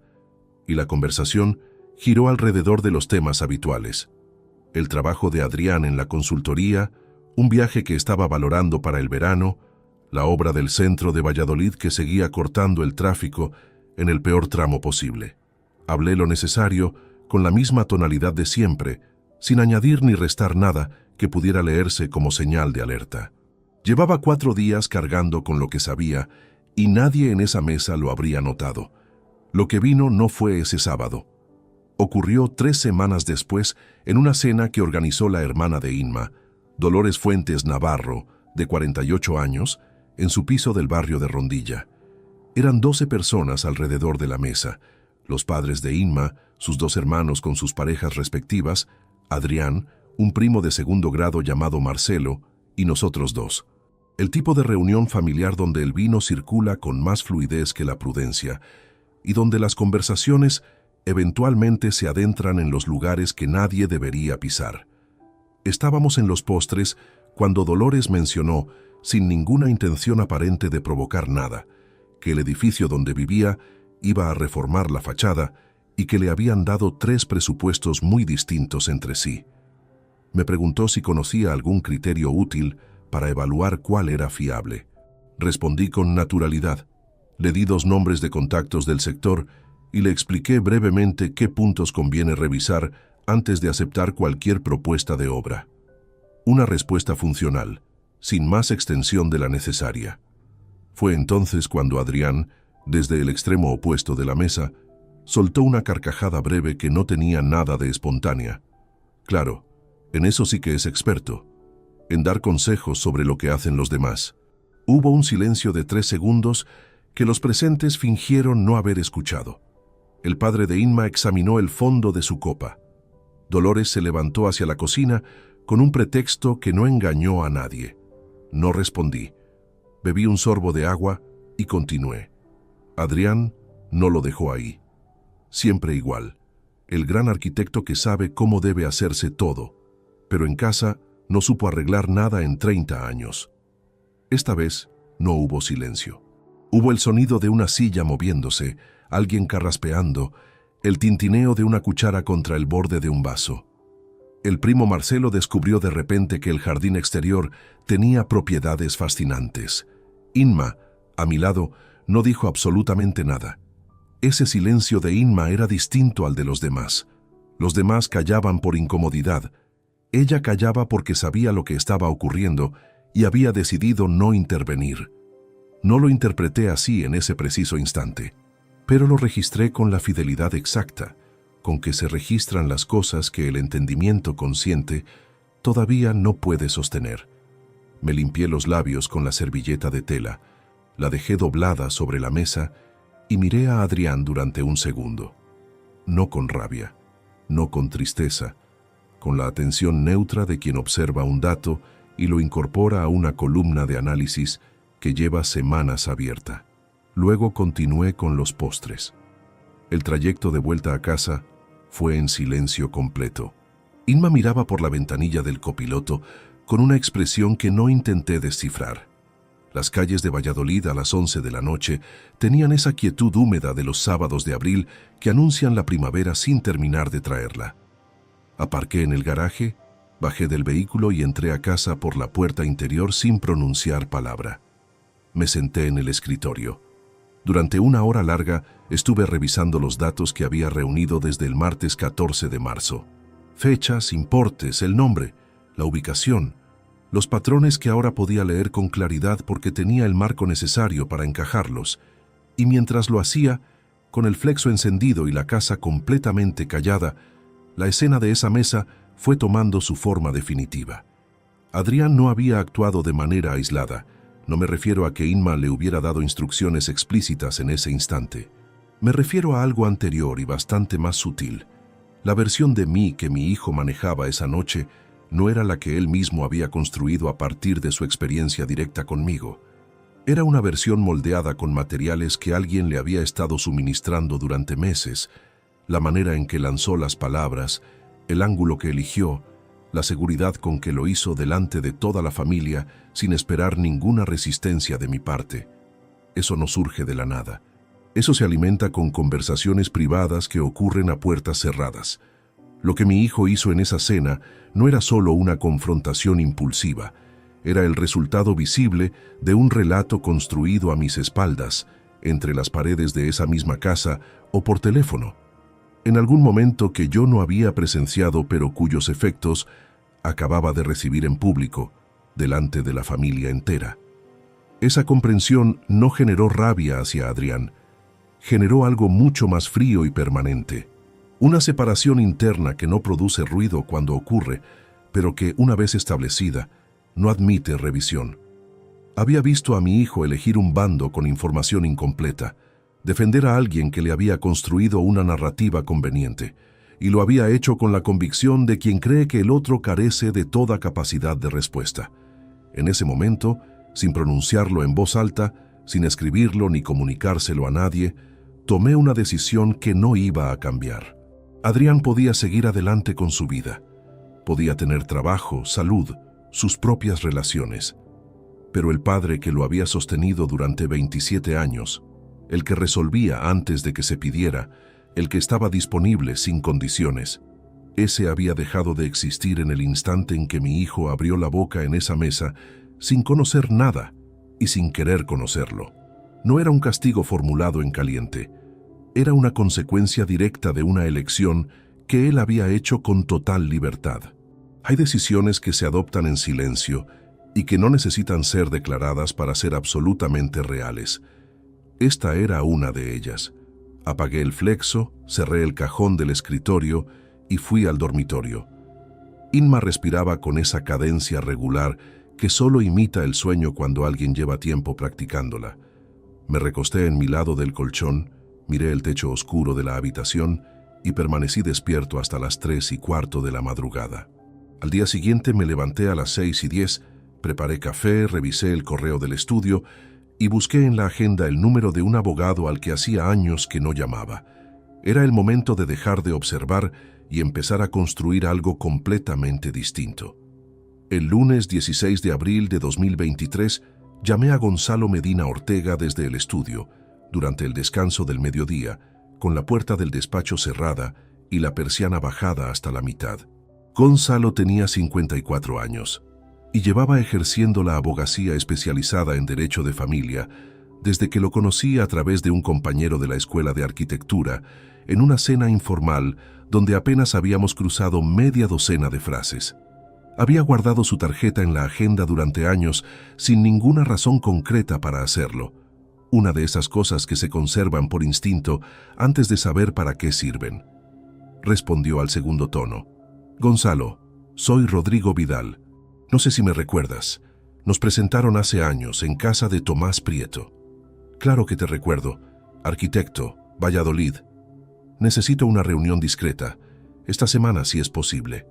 y la conversación giró alrededor de los temas habituales. El trabajo de Adrián en la consultoría, un viaje que estaba valorando para el verano, la obra del centro de Valladolid que seguía cortando el tráfico en el peor tramo posible. Hablé lo necesario, con la misma tonalidad de siempre, sin añadir ni restar nada que pudiera leerse como señal de alerta. Llevaba 4 días cargando con lo que sabía, y nadie en esa mesa lo habría notado. Lo que vino no fue ese sábado. Ocurrió 3 semanas después en una cena que organizó la hermana de Inma, Dolores Fuentes Navarro, de 48 años, en su piso del barrio de Rondilla. Eran 12 personas alrededor de la mesa, los padres de Inma, sus 2 hermanos con sus parejas respectivas, Adrián, un primo de segundo grado llamado Marcelo, y nosotros 2. El tipo de reunión familiar donde el vino circula con más fluidez que la prudencia, y donde las conversaciones eventualmente se adentran en los lugares que nadie debería pisar. Estábamos en los postres cuando Dolores mencionó, sin ninguna intención aparente de provocar nada, que el edificio donde vivía iba a reformar la fachada y que le habían dado 3 presupuestos muy distintos entre sí. Me preguntó si conocía algún criterio útil para evaluar cuál era fiable. Respondí con naturalidad. Le di 2 nombres de contactos del sector y le expliqué brevemente qué puntos conviene revisar antes de aceptar cualquier propuesta de obra. Una respuesta funcional, sin más extensión de la necesaria. Fue entonces cuando Adrián, desde el extremo opuesto de la mesa, soltó una carcajada breve que no tenía nada de espontánea. Claro, en eso sí que es experto, en dar consejos sobre lo que hacen los demás. Hubo un silencio de 3 segundos que los presentes fingieron no haber escuchado. El padre de Inma examinó el fondo de su copa. Dolores se levantó hacia la cocina con un pretexto que no engañó a nadie. No respondí. Bebí un sorbo de agua y continué. Adrián no lo dejó ahí. Siempre igual, el gran arquitecto que sabe cómo debe hacerse todo, pero en casa no supo arreglar nada en 30 años. Esta vez no hubo silencio. Hubo el sonido de una silla moviéndose, alguien carraspeando, el tintineo de una cuchara contra el borde de un vaso. El primo Marcelo descubrió de repente que el jardín exterior tenía propiedades fascinantes. Inma, a mi lado, no dijo absolutamente nada. Ese silencio de Inma era distinto al de los demás. Los demás callaban por incomodidad. Ella callaba porque sabía lo que estaba ocurriendo y había decidido no intervenir. No lo interpreté así en ese preciso instante, pero lo registré con la fidelidad exacta, con que se registran las cosas que el entendimiento consciente todavía no puede sostener. Me limpié los labios con la servilleta de tela, la dejé doblada sobre la mesa y miré a Adrián durante un segundo. No con rabia, no con tristeza, con la atención neutra de quien observa un dato y lo incorpora a una columna de análisis que lleva semanas abierta. Luego continué con los postres. El trayecto de vuelta a casa fue en silencio completo. Inma miraba por la ventanilla del copiloto con una expresión que no intenté descifrar. Las calles de Valladolid a las 11 de la noche tenían esa quietud húmeda de los sábados de abril que anuncian la primavera sin terminar de traerla. Aparqué en el garaje, bajé del vehículo y entré a casa por la puerta interior sin pronunciar palabra. Me senté en el escritorio. Durante una hora larga estuve revisando los datos que había reunido desde el martes 14 de marzo. Fechas, importes, el nombre, la ubicación, los patrones que ahora podía leer con claridad porque tenía el marco necesario para encajarlos, y mientras lo hacía, con el flexo encendido y la casa completamente callada, la escena de esa mesa fue tomando su forma definitiva. Adrián no había actuado de manera aislada. No me refiero a que Inma le hubiera dado instrucciones explícitas en ese instante. Me refiero a algo anterior y bastante más sutil. La versión de mí que mi hijo manejaba esa noche no era la que él mismo había construido a partir de su experiencia directa conmigo. Era una versión moldeada con materiales que alguien le había estado suministrando durante meses, la manera en que lanzó las palabras, el ángulo que eligió, la seguridad con que lo hizo delante de toda la familia sin esperar ninguna resistencia de mi parte. Eso no surge de la nada. Eso se alimenta con conversaciones privadas que ocurren a puertas cerradas. Lo que mi hijo hizo en esa cena no era solo una confrontación impulsiva, era el resultado visible de un relato construido a mis espaldas, entre las paredes de esa misma casa o por teléfono. En algún momento que yo no había presenciado pero cuyos efectos acababa de recibir en público, delante de la familia entera. Esa comprensión no generó rabia hacia Adrián, generó algo mucho más frío y permanente. Una separación interna que no produce ruido cuando ocurre, pero que, una vez establecida, no admite revisión. Había visto a mi hijo elegir un bando con información incompleta, defender a alguien que le había construido una narrativa conveniente, y lo había hecho con la convicción de quien cree que el otro carece de toda capacidad de respuesta. En ese momento, sin pronunciarlo en voz alta, sin escribirlo ni comunicárselo a nadie, tomé una decisión que no iba a cambiar. Adrián podía seguir adelante con su vida. Podía tener trabajo, salud, sus propias relaciones. Pero el padre que lo había sostenido durante 27 años, el que resolvía antes de que se pidiera, el que estaba disponible sin condiciones, ese había dejado de existir en el instante en que mi hijo abrió la boca en esa mesa sin conocer nada y sin querer conocerlo. No era un castigo formulado en caliente, era una consecuencia directa de una elección que él había hecho con total libertad. Hay decisiones que se adoptan en silencio y que no necesitan ser declaradas para ser absolutamente reales. Esta era una de ellas. Apagué el flexo, cerré el cajón del escritorio y fui al dormitorio. Inma respiraba con esa cadencia regular que solo imita el sueño cuando alguien lleva tiempo practicándola. Me recosté en mi lado del colchón, miré el techo oscuro de la habitación y permanecí despierto hasta las 3:15 de la madrugada. Al día siguiente me levanté a las 6:10, preparé café, revisé el correo del estudio y busqué en la agenda el número de un abogado al que hacía años que no llamaba. Era el momento de dejar de observar y empezar a construir algo completamente distinto. El lunes 16 de abril de 2023 llamé a Gonzalo Medina Ortega desde el estudio, durante el descanso del mediodía, con la puerta del despacho cerrada y la persiana bajada hasta la mitad. Gonzalo tenía 54 años y llevaba ejerciendo la abogacía especializada en derecho de familia desde que lo conocí a través de un compañero de la escuela de arquitectura en una cena informal donde apenas habíamos cruzado media docena de frases. Había guardado su tarjeta en la agenda durante años sin ninguna razón concreta para hacerlo. Una de esas cosas que se conservan por instinto antes de saber para qué sirven. Respondió al segundo tono. Gonzalo, soy Rodrigo Vidal. No sé si me recuerdas. Nos presentaron hace años en casa de Tomás Prieto. Claro que te recuerdo. Arquitecto, Valladolid. Necesito una reunión discreta. Esta semana si es posible.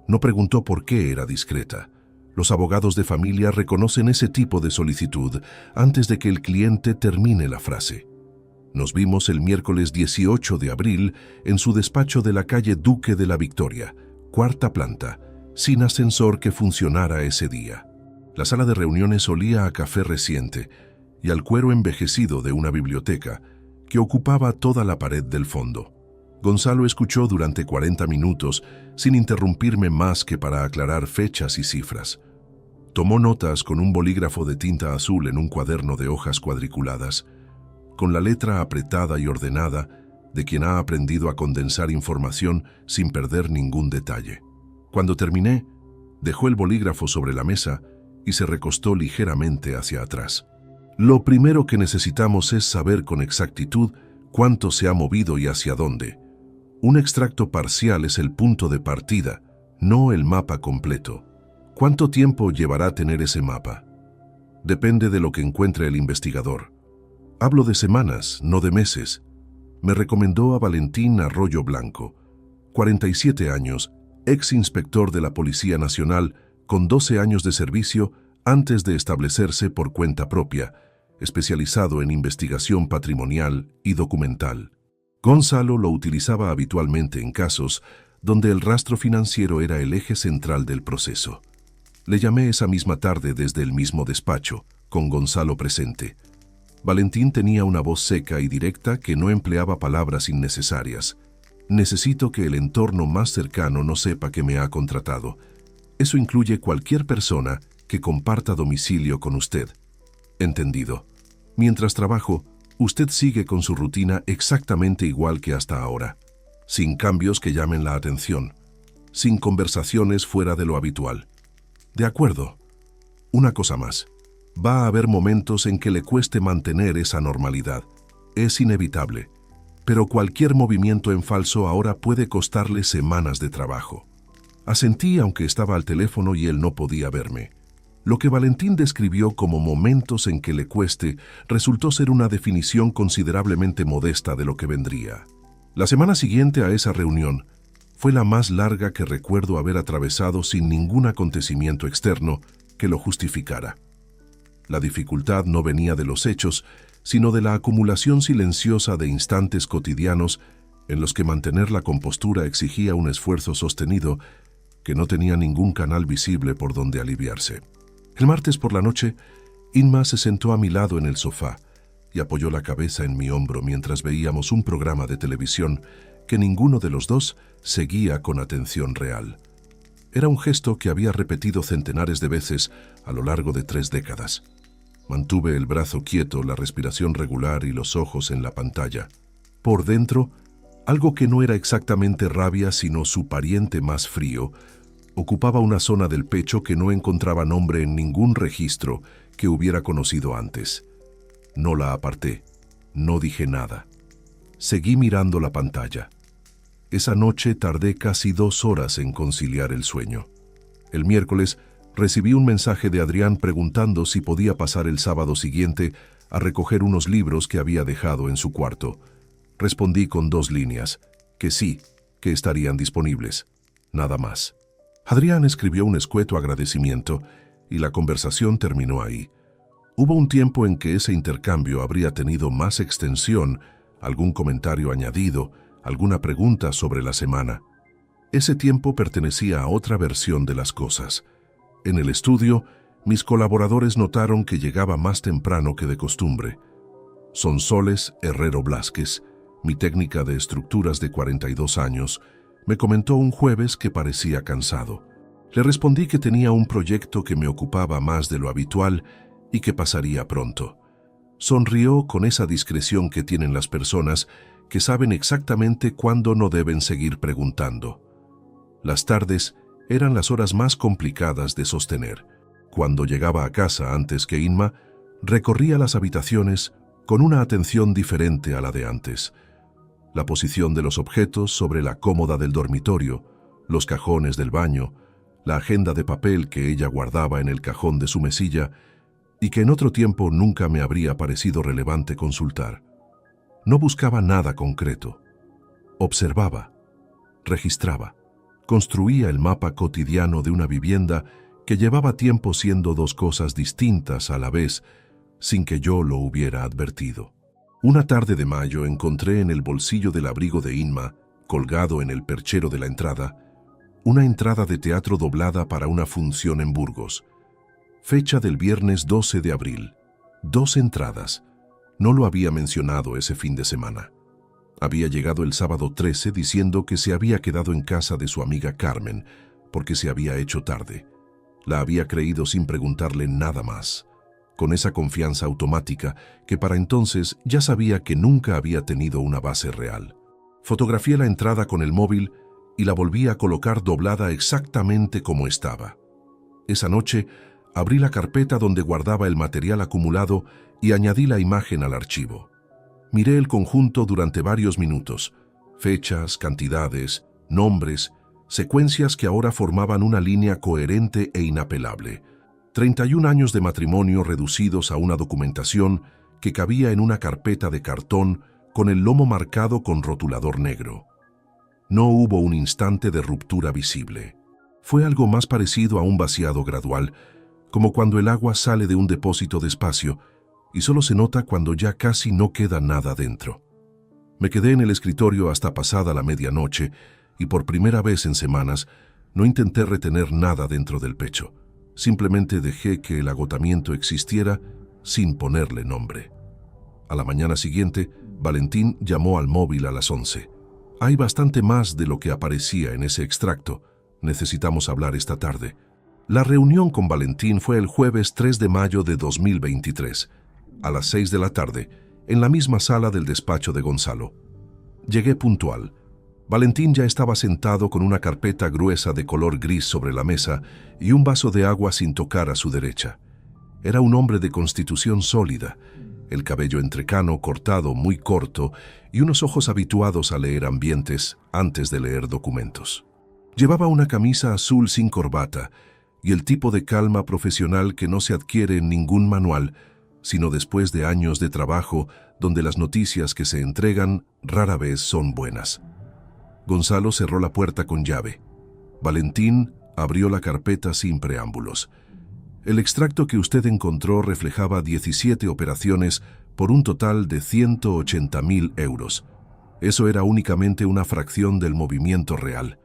No preguntó por qué era discreta. Los abogados de familia reconocen ese tipo de solicitud antes de que el cliente termine la frase. Nos vimos el miércoles 18 de abril en su despacho de la calle Duque de la Victoria, 4ª planta, sin ascensor que funcionara ese día. La sala de reuniones olía a café reciente y al cuero envejecido de una biblioteca que ocupaba toda la pared del fondo. Gonzalo escuchó durante 40 minutos sin interrumpirme más que para aclarar fechas y cifras. Tomó notas con un bolígrafo de tinta azul en un cuaderno de hojas cuadriculadas, con la letra apretada y ordenada de quien ha aprendido a condensar información sin perder ningún detalle. Cuando terminé, Dejó el bolígrafo sobre la mesa y se recostó ligeramente hacia atrás. Lo primero que necesitamos es saber con exactitud cuánto se ha movido y hacia dónde. Un extracto parcial es el punto de partida, no el mapa completo. ¿Cuánto tiempo llevará tener ese mapa? Depende de lo que encuentre el investigador. Hablo de semanas, no de meses. Me recomendó a Valentín Arroyo Blanco, 47 años, ex inspector de la Policía Nacional, con 12 años de servicio antes de establecerse por cuenta propia, especializado en investigación patrimonial y documental. Gonzalo lo utilizaba habitualmente en casos donde el rastro financiero era el eje central del proceso. Le llamé esa misma tarde desde el mismo despacho, con Gonzalo presente. Valentín tenía una voz seca y directa que no empleaba palabras innecesarias. Necesito que el entorno más cercano no sepa que me ha contratado. Eso incluye cualquier persona que comparta domicilio con usted. Entendido. Mientras trabajo, usted sigue con su rutina exactamente igual que hasta ahora, sin cambios que llamen la atención, sin conversaciones fuera de lo habitual. De acuerdo. Una cosa más. Va a haber momentos en que le cueste mantener esa normalidad. Es inevitable. Pero cualquier movimiento en falso ahora puede costarle semanas de trabajo. Asentí aunque estaba al teléfono y él no podía verme. Lo que Valentín describió como momentos en que le cueste resultó ser una definición considerablemente modesta de lo que vendría. La semana siguiente a esa reunión fue la más larga que recuerdo haber atravesado sin ningún acontecimiento externo que lo justificara. La dificultad no venía de los hechos, sino de la acumulación silenciosa de instantes cotidianos en los que mantener la compostura exigía un esfuerzo sostenido que no tenía ningún canal visible por donde aliviarse. El martes por la noche, Inma se sentó a mi lado en el sofá y apoyó la cabeza en mi hombro mientras veíamos un programa de televisión que ninguno de los dos seguía con atención real. Era un gesto que había repetido centenares de veces a lo largo de 3 décadas. Mantuve el brazo quieto, la respiración regular y los ojos en la pantalla. Por dentro, algo que no era exactamente rabia sino su pariente más frío, ocupaba una zona del pecho que no encontraba nombre en ningún registro que hubiera conocido antes. No la aparté, no dije nada. Seguí mirando la pantalla. Esa noche tardé casi 2 horas en conciliar el sueño. El miércoles recibí un mensaje de Adrián preguntando si podía pasar el sábado siguiente a recoger unos libros que había dejado en su cuarto. Respondí con 2 líneas, que sí, que estarían disponibles. Nada más. Adrián escribió un escueto agradecimiento y la conversación terminó ahí. Hubo un tiempo en que ese intercambio habría tenido más extensión, algún comentario añadido, alguna pregunta sobre la semana. Ese tiempo pertenecía a otra versión de las cosas. En el estudio, mis colaboradores notaron que llegaba más temprano que de costumbre. Sonsoles Herrero Blázquez, mi técnica de estructuras de 42 años, me comentó un jueves que parecía cansado. Le respondí que tenía un proyecto que me ocupaba más de lo habitual y que pasaría pronto. Sonrió con esa discreción que tienen las personas que saben exactamente cuándo no deben seguir preguntando. Las tardes eran las horas más complicadas de sostener. Cuando llegaba a casa antes que Inma, recorría las habitaciones con una atención diferente a la de antes. La posición de los objetos sobre la cómoda del dormitorio, los cajones del baño, la agenda de papel que ella guardaba en el cajón de su mesilla y que en otro tiempo nunca me habría parecido relevante consultar. No buscaba nada concreto. Observaba, registraba, construía el mapa cotidiano de una vivienda que llevaba tiempo siendo 2 cosas distintas a la vez, sin que yo lo hubiera advertido. Una tarde de mayo encontré en el bolsillo del abrigo de Inma, colgado en el perchero de la entrada, una entrada de teatro doblada para una función en Burgos. Fecha del viernes 12 de abril. 2 entradas. No lo había mencionado ese fin de semana. Había llegado el sábado 13 diciendo que se había quedado en casa de su amiga Carmen, porque se había hecho tarde. La había creído sin preguntarle nada más, con esa confianza automática que para entonces ya sabía que nunca había tenido una base real. Fotografié la entrada con el móvil y la volví a colocar doblada exactamente como estaba. Esa noche, abrí la carpeta donde guardaba el material acumulado y añadí la imagen al archivo. Miré el conjunto durante varios minutos. Fechas, cantidades, nombres, secuencias que ahora formaban una línea coherente e inapelable. 31 años de matrimonio reducidos a una documentación que cabía en una carpeta de cartón con el lomo marcado con rotulador negro. No hubo un instante de ruptura visible. Fue algo más parecido a un vaciado gradual, como cuando el agua sale de un depósito despacio y solo se nota cuando ya casi no queda nada dentro. Me quedé en el escritorio hasta pasada la medianoche y por primera vez en semanas no intenté retener nada dentro del pecho. Simplemente dejé que el agotamiento existiera sin ponerle nombre. A la mañana siguiente, Valentín llamó al móvil a las 11. Hay bastante más de lo que aparecía en ese extracto. Necesitamos hablar esta tarde. La reunión con Valentín fue el jueves 3 de mayo de 2023, a las 6 de la tarde, en la misma sala del despacho de Gonzalo. Llegué puntual. Valentín ya estaba sentado con una carpeta gruesa de color gris sobre la mesa y un vaso de agua sin tocar a su derecha. Era un hombre de constitución sólida, el cabello entrecano cortado muy corto y unos ojos habituados a leer ambientes antes de leer documentos. Llevaba una camisa azul sin corbata y el tipo de calma profesional que no se adquiere en ningún manual, sino después de años de trabajo donde las noticias que se entregan rara vez son buenas. Gonzalo cerró la puerta con llave. Valentín abrió la carpeta sin preámbulos. El extracto que usted encontró reflejaba 17 operaciones por un total de 180.000 euros. Eso era únicamente una fracción del movimiento real.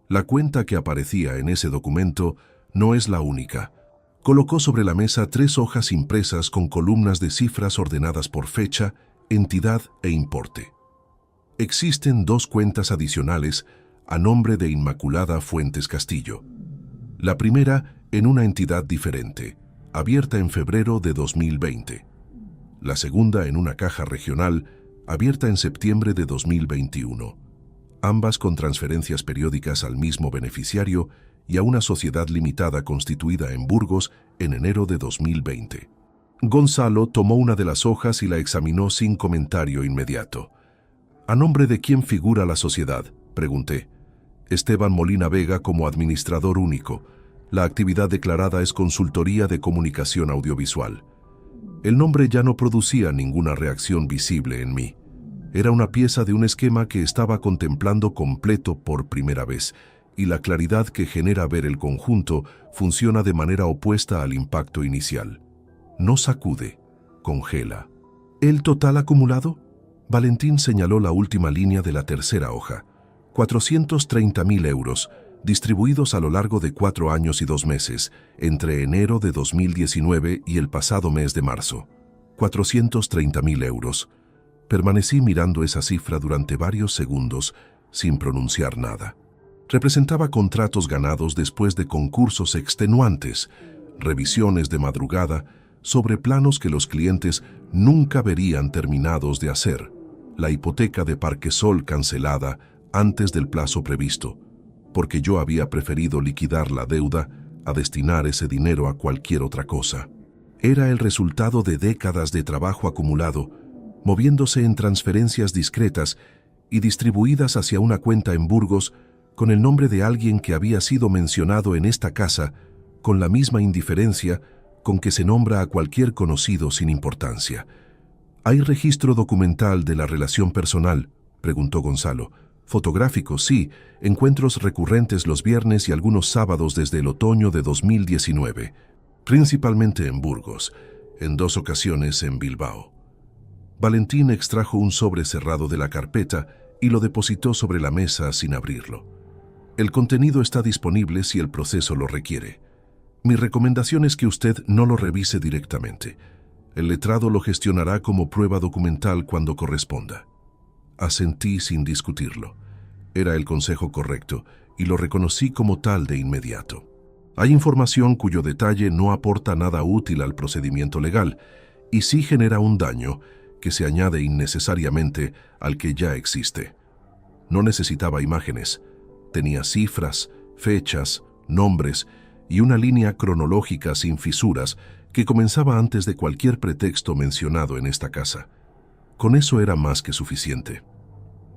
La cuenta que aparecía en ese documento no es la única. Colocó sobre la mesa 3 hojas impresas con columnas de cifras ordenadas por fecha, entidad e importe. Existen 2 cuentas adicionales a nombre de Inmaculada Fuentes Castillo. La primera en una entidad diferente, abierta en febrero de 2020. La segunda en una caja regional, abierta en septiembre de 2021. Ambas con transferencias periódicas al mismo beneficiario y a una sociedad limitada constituida en Burgos en enero de 2020. Gonzalo tomó una de las hojas y la examinó sin comentario inmediato. ¿A nombre de quién figura la sociedad?, pregunté. Esteban Molina Vega como administrador único. La actividad declarada es consultoría de comunicación audiovisual. El nombre ya no producía ninguna reacción visible en mí. Era una pieza de un esquema que estaba contemplando completo por primera vez, y la claridad que genera ver el conjunto funciona de manera opuesta al impacto inicial. No sacude, congela. ¿El total acumulado? Valentín señaló la última línea de la tercera hoja. 430.000 euros, distribuidos a lo largo de 4 años y 2 meses, entre enero de 2019 y el pasado mes de marzo. 430.000 euros. Permanecí mirando esa cifra durante varios segundos, sin pronunciar nada. Representaba contratos ganados después de concursos extenuantes, revisiones de madrugada, sobre planos que los clientes nunca verían terminados de hacer, la hipoteca de Parquesol cancelada antes del plazo previsto, porque yo había preferido liquidar la deuda a destinar ese dinero a cualquier otra cosa. Era el resultado de décadas de trabajo acumulado, moviéndose en transferencias discretas y distribuidas hacia una cuenta en Burgos con el nombre de alguien que había sido mencionado en esta casa con la misma indiferencia con que se nombra a cualquier conocido sin importancia. ¿Hay registro documental de la relación personal?, preguntó Gonzalo. Fotográficos, sí, encuentros recurrentes los viernes y algunos sábados desde el otoño de 2019, principalmente en Burgos, en 2 ocasiones en Bilbao. Valentín extrajo un sobre cerrado de la carpeta y lo depositó sobre la mesa sin abrirlo. El contenido está disponible si el proceso lo requiere. Mi recomendación es que usted no lo revise directamente. El letrado lo gestionará como prueba documental cuando corresponda. Asentí sin discutirlo. Era el consejo correcto y lo reconocí como tal de inmediato. Hay información cuyo detalle no aporta nada útil al procedimiento legal y sí genera un daño que se añade innecesariamente al que ya existe. No necesitaba imágenes. Tenía cifras, fechas, nombres y una línea cronológica sin fisuras que comenzaba antes de cualquier pretexto mencionado en esta casa. Con eso era más que suficiente.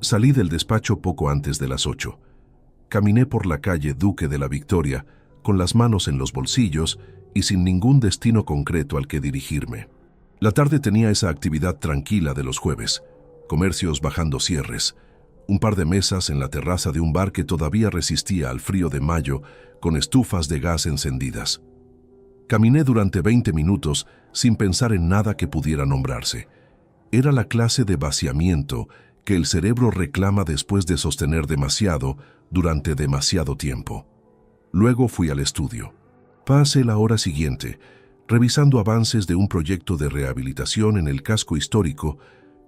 Salí del despacho poco antes de las 8. Caminé por la calle Duque de la Victoria, con las manos en los bolsillos y sin ningún destino concreto al que dirigirme. La tarde tenía esa actividad tranquila de los jueves, comercios bajando cierres, un par de mesas en la terraza de un bar que todavía resistía al frío de mayo con estufas de gas encendidas. Caminé durante 20 minutos sin pensar en nada que pudiera nombrarse. Era la clase de vaciamiento que el cerebro reclama después de sostener demasiado durante demasiado tiempo. Luego fui al estudio. Pasé la hora siguiente, revisando avances de un proyecto de rehabilitación en el casco histórico,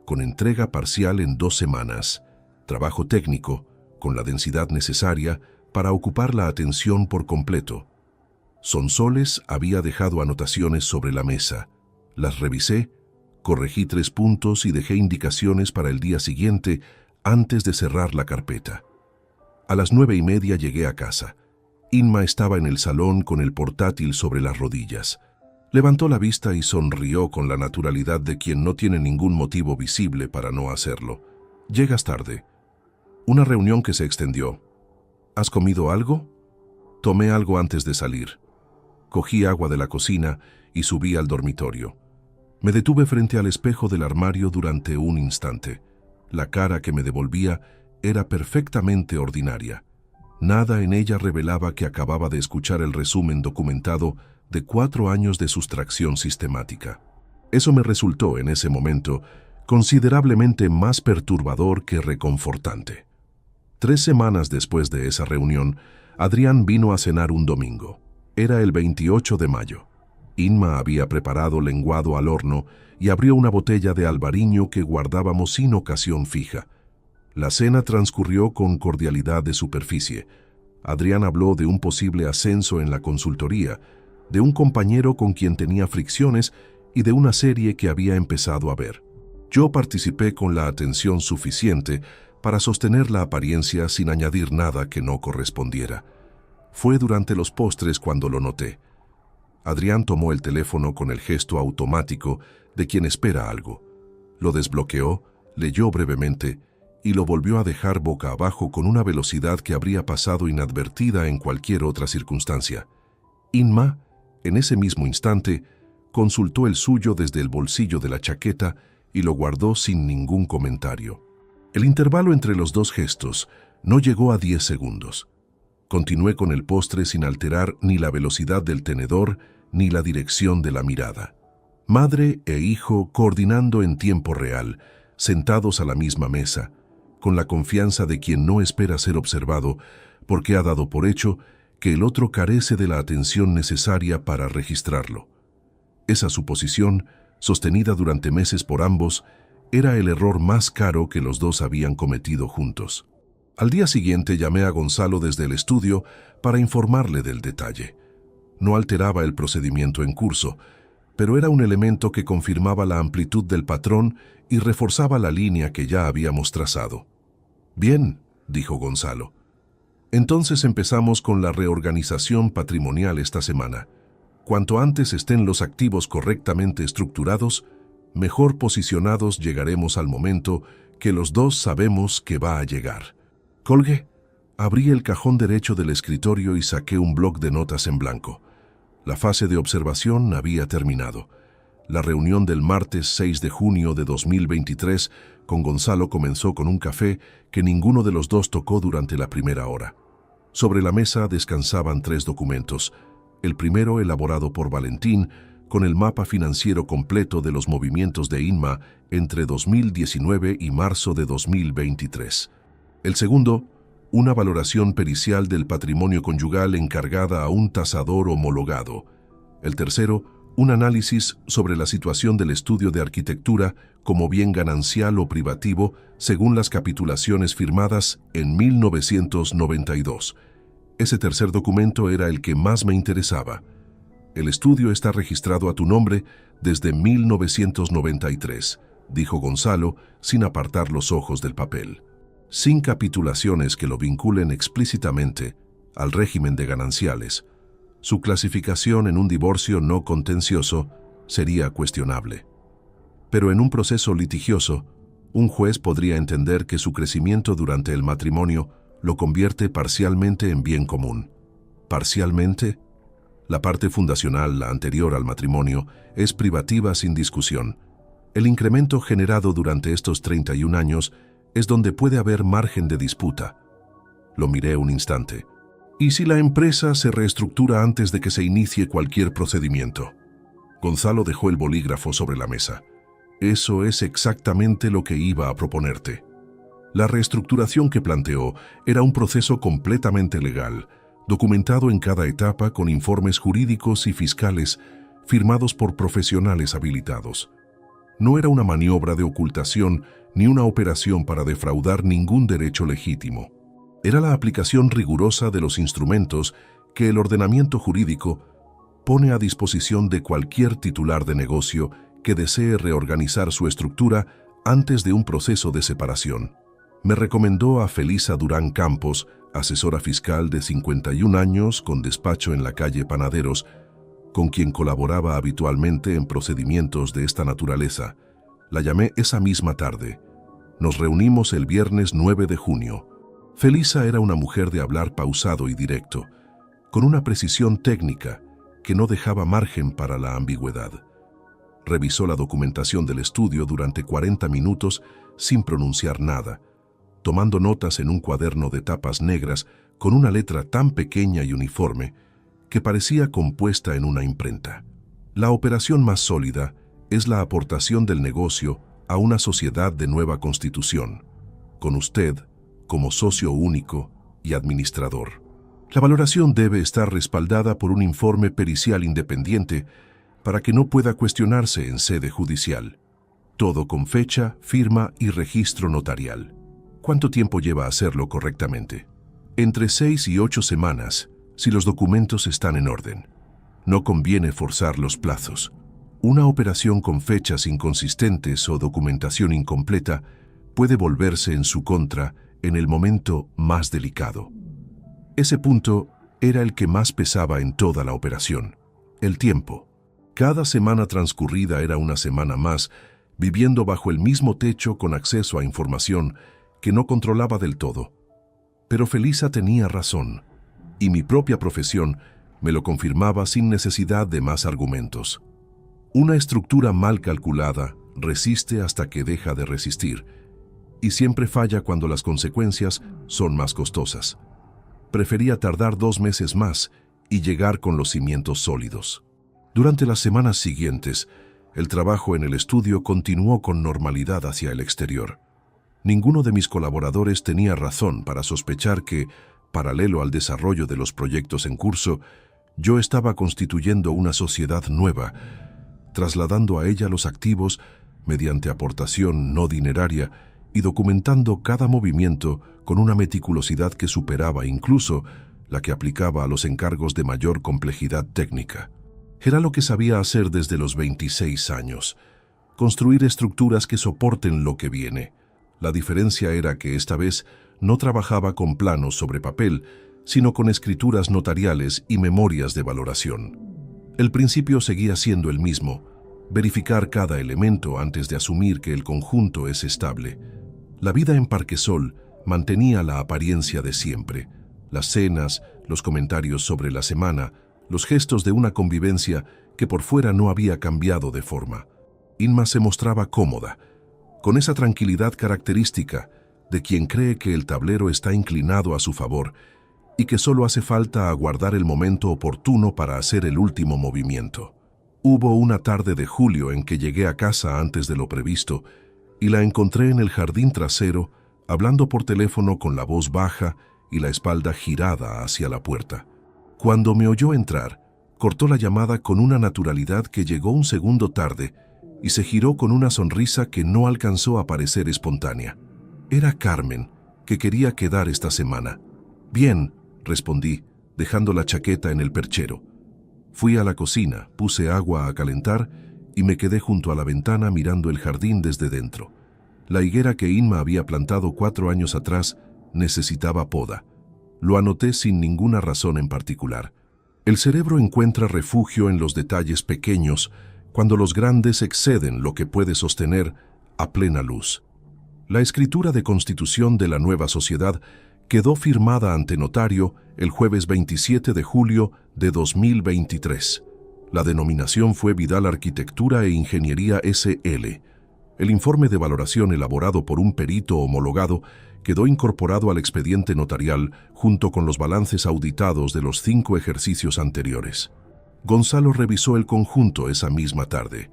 con entrega parcial en 2 semanas, trabajo técnico, con la densidad necesaria para ocupar la atención por completo. Sonsoles había dejado anotaciones sobre la mesa. Las revisé, corregí 3 puntos y dejé indicaciones para el día siguiente antes de cerrar la carpeta. A las 9:30 llegué a casa. Inma estaba en el salón con el portátil sobre las rodillas. Levantó la vista y sonrió con la naturalidad de quien no tiene ningún motivo visible para no hacerlo. «Llegas tarde. Una reunión que se extendió. ¿Has comido algo?» Tomé algo antes de salir. Cogí agua de la cocina y subí al dormitorio. Me detuve frente al espejo del armario durante un instante. La cara que me devolvía era perfectamente ordinaria. Nada en ella revelaba que acababa de escuchar el resumen documentado de 4 años de sustracción sistemática. Eso me resultó, en ese momento, considerablemente más perturbador que reconfortante. 3 semanas después de esa reunión, Adrián vino a cenar un domingo. Era el 28 de mayo. Inma había preparado lenguado al horno y abrió una botella de albariño que guardábamos sin ocasión fija. La cena transcurrió con cordialidad de superficie. Adrián habló de un posible ascenso en la consultoría, de un compañero con quien tenía fricciones y de una serie que había empezado a ver. Yo participé con la atención suficiente para sostener la apariencia sin añadir nada que no correspondiera. Fue durante los postres cuando lo noté. Adrián tomó el teléfono con el gesto automático de quien espera algo. Lo desbloqueó, leyó brevemente y lo volvió a dejar boca abajo con una velocidad que habría pasado inadvertida en cualquier otra circunstancia. Inma, en ese mismo instante, consultó el suyo desde el bolsillo de la chaqueta y lo guardó sin ningún comentario. El intervalo entre los 2 gestos no llegó a 10 segundos. Continué con el postre sin alterar ni la velocidad del tenedor ni la dirección de la mirada. Madre e hijo coordinando en tiempo real, sentados a la misma mesa, con la confianza de quien no espera ser observado porque ha dado por hecho que el otro carece de la atención necesaria para registrarlo. Esa suposición, sostenida durante meses por ambos, era el error más caro que los dos habían cometido juntos. Al día siguiente llamé a Gonzalo desde el estudio para informarle del detalle. No alteraba el procedimiento en curso, pero era un elemento que confirmaba la amplitud del patrón y reforzaba la línea que ya habíamos trazado. «Bien», dijo Gonzalo. «Entonces empezamos con la reorganización patrimonial esta semana. Cuanto antes estén los activos correctamente estructurados, mejor posicionados llegaremos al momento que los dos sabemos que va a llegar». Colgué. Abrí el cajón derecho del escritorio y saqué un bloc de notas en blanco. La fase de observación había terminado. La reunión del martes 6 de junio de 2023 con Gonzalo comenzó con un café que ninguno de los dos tocó durante la primera hora. Sobre la mesa descansaban 3 documentos. El primero, elaborado por Valentín, con el mapa financiero completo de los movimientos de Inma entre 2019 y marzo de 2023. El segundo, una valoración pericial del patrimonio conyugal encargada a un tasador homologado. El tercero, un análisis sobre la situación del estudio de arquitectura como bien ganancial o privativo según las capitulaciones firmadas en 1992. Ese tercer documento era el que más me interesaba. El estudio está registrado a tu nombre desde 1993, dijo Gonzalo sin apartar los ojos del papel. Sin capitulaciones que lo vinculen explícitamente al régimen de gananciales. Su clasificación en un divorcio no contencioso sería cuestionable. Pero en un proceso litigioso, un juez podría entender que su crecimiento durante el matrimonio lo convierte parcialmente en bien común. ¿Parcialmente? La parte fundacional, la anterior al matrimonio, es privativa sin discusión. El incremento generado durante estos 31 años es donde puede haber margen de disputa. Lo miré un instante. ¿Y si la empresa se reestructura antes de que se inicie cualquier procedimiento? Gonzalo dejó el bolígrafo sobre la mesa. Eso es exactamente lo que iba a proponerte. La reestructuración que planteó era un proceso completamente legal, documentado en cada etapa con informes jurídicos y fiscales firmados por profesionales habilitados. No era una maniobra de ocultación ni una operación para defraudar ningún derecho legítimo. Era la aplicación rigurosa de los instrumentos que el ordenamiento jurídico pone a disposición de cualquier titular de negocio que desee reorganizar su estructura antes de un proceso de separación. Me recomendó a Felisa Durán Campos, asesora fiscal de 51 años con despacho en la calle Panaderos, con quien colaboraba habitualmente en procedimientos de esta naturaleza. La llamé esa misma tarde. Nos reunimos el viernes 9 de junio. Felisa era una mujer de hablar pausado y directo, con una precisión técnica que no dejaba margen para la ambigüedad. Revisó la documentación del estudio durante 40 minutos sin pronunciar nada, tomando notas en un cuaderno de tapas negras con una letra tan pequeña y uniforme que parecía compuesta en una imprenta. La operación más sólida es la aportación del negocio a una sociedad de nueva constitución, con usted como socio único y administrador. La valoración debe estar respaldada por un informe pericial independiente para que no pueda cuestionarse en sede judicial. Todo con fecha, firma y registro notarial. ¿Cuánto tiempo lleva hacerlo correctamente? Entre 6 y 8 semanas, si los documentos están en orden. No conviene forzar los plazos. Una operación con fechas inconsistentes o documentación incompleta puede volverse en su contra en el momento más delicado. Ese punto era el que más pesaba en toda la operación: el tiempo. Cada semana transcurrida era una semana más, viviendo bajo el mismo techo con acceso a información que no controlaba del todo. Pero Felisa tenía razón, y mi propia profesión me lo confirmaba sin necesidad de más argumentos. Una estructura mal calculada resiste hasta que deja de resistir, y siempre falla cuando las consecuencias son más costosas. Prefería tardar 2 meses más y llegar con los cimientos sólidos. Durante las semanas siguientes, el trabajo en el estudio continuó con normalidad hacia el exterior. Ninguno de mis colaboradores tenía razón para sospechar que, paralelo al desarrollo de los proyectos en curso, yo estaba constituyendo una sociedad nueva, trasladando a ella los activos mediante aportación no dineraria y documentando cada movimiento con una meticulosidad que superaba incluso la que aplicaba a los encargos de mayor complejidad técnica. Era lo que sabía hacer desde los 26 años, construir estructuras que soporten lo que viene. La diferencia era que esta vez no trabajaba con planos sobre papel, sino con escrituras notariales y memorias de valoración. El principio seguía siendo el mismo: verificar cada elemento antes de asumir que el conjunto es estable. La vida en Parquesol mantenía la apariencia de siempre: las cenas, los comentarios sobre la semana, los gestos de una convivencia que por fuera no había cambiado de forma. Inma se mostraba cómoda, con esa tranquilidad característica de quien cree que el tablero está inclinado a su favor y que solo hace falta aguardar el momento oportuno para hacer el último movimiento. Hubo una tarde de julio en que llegué a casa antes de lo previsto y la encontré en el jardín trasero, hablando por teléfono con la voz baja y la espalda girada hacia la puerta. Cuando me oyó entrar, cortó la llamada con una naturalidad que llegó un segundo tarde y se giró con una sonrisa que no alcanzó a parecer espontánea. Era Carmen, que quería quedar esta semana. «Bien», respondí, dejando la chaqueta en el perchero. Fui a la cocina, puse agua a calentar y me quedé junto a la ventana mirando el jardín desde dentro. La higuera que Inma había plantado 4 años atrás necesitaba poda. Lo anoté sin ninguna razón en particular. El cerebro encuentra refugio en los detalles pequeños cuando los grandes exceden lo que puede sostener a plena luz. La escritura de constitución de la nueva sociedad quedó firmada ante notario el jueves 27 de julio de 2023. La denominación fue Vidal Arquitectura e Ingeniería S.L. El informe de valoración elaborado por un perito homologado quedó incorporado al expediente notarial junto con los balances auditados de los 5 ejercicios anteriores. Gonzalo revisó el conjunto esa misma tarde.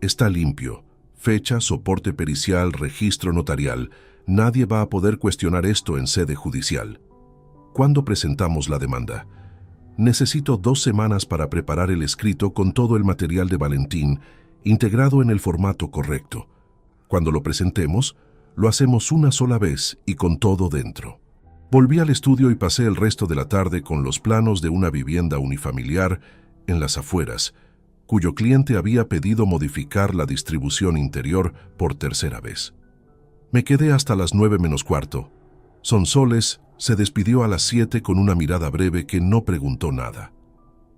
Está limpio. Fecha, soporte pericial, registro notarial. Nadie va a poder cuestionar esto en sede judicial. ¿Cuándo presentamos la demanda? Necesito 2 semanas para preparar el escrito con todo el material de Valentín, integrado en el formato correcto. Cuando lo presentemos, lo hacemos una sola vez y con todo dentro. Volví al estudio y pasé el resto de la tarde con los planos de una vivienda unifamiliar en las afueras, cuyo cliente había pedido modificar la distribución interior por tercera vez. Me quedé hasta las 9 menos cuarto. Sonsoles se despidió a las 7 con una mirada breve que no preguntó nada.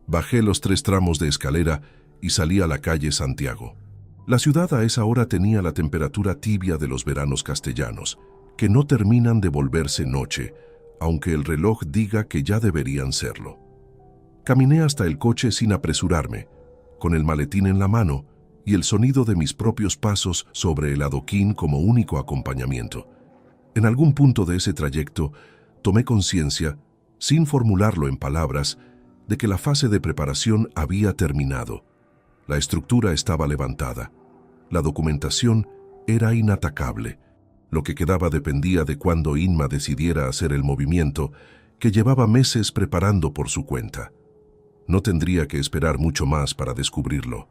Bajé los 3 tramos de escalera y salí a la calle Santiago. La ciudad a esa hora tenía la temperatura tibia de los veranos castellanos, que no terminan de volverse noche, aunque el reloj diga que ya deberían serlo. Caminé hasta el coche sin apresurarme, con el maletín en la mano y el sonido de mis propios pasos sobre el adoquín como único acompañamiento. En algún punto de ese trayecto, tomé conciencia, sin formularlo en palabras, de que la fase de preparación había terminado. La estructura estaba levantada. La documentación era inatacable. Lo que quedaba dependía de cuándo Inma decidiera hacer el movimiento que llevaba meses preparando por su cuenta. No tendría que esperar mucho más para descubrirlo.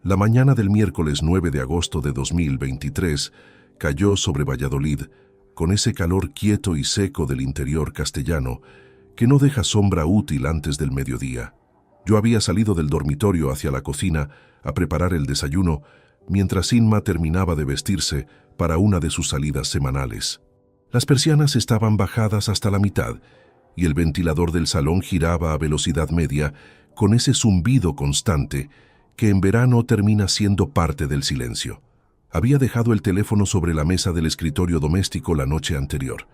La mañana del miércoles 9 de agosto de 2023 cayó sobre Valladolid, con ese calor quieto y seco del interior castellano que no deja sombra útil antes del mediodía. Yo había salido del dormitorio hacia la cocina a preparar el desayuno, mientras Inma terminaba de vestirse para una de sus salidas semanales. Las persianas estaban bajadas hasta la mitad y el ventilador del salón giraba a velocidad media con ese zumbido constante que en verano termina siendo parte del silencio. Había dejado el teléfono sobre la mesa del escritorio doméstico la noche anterior,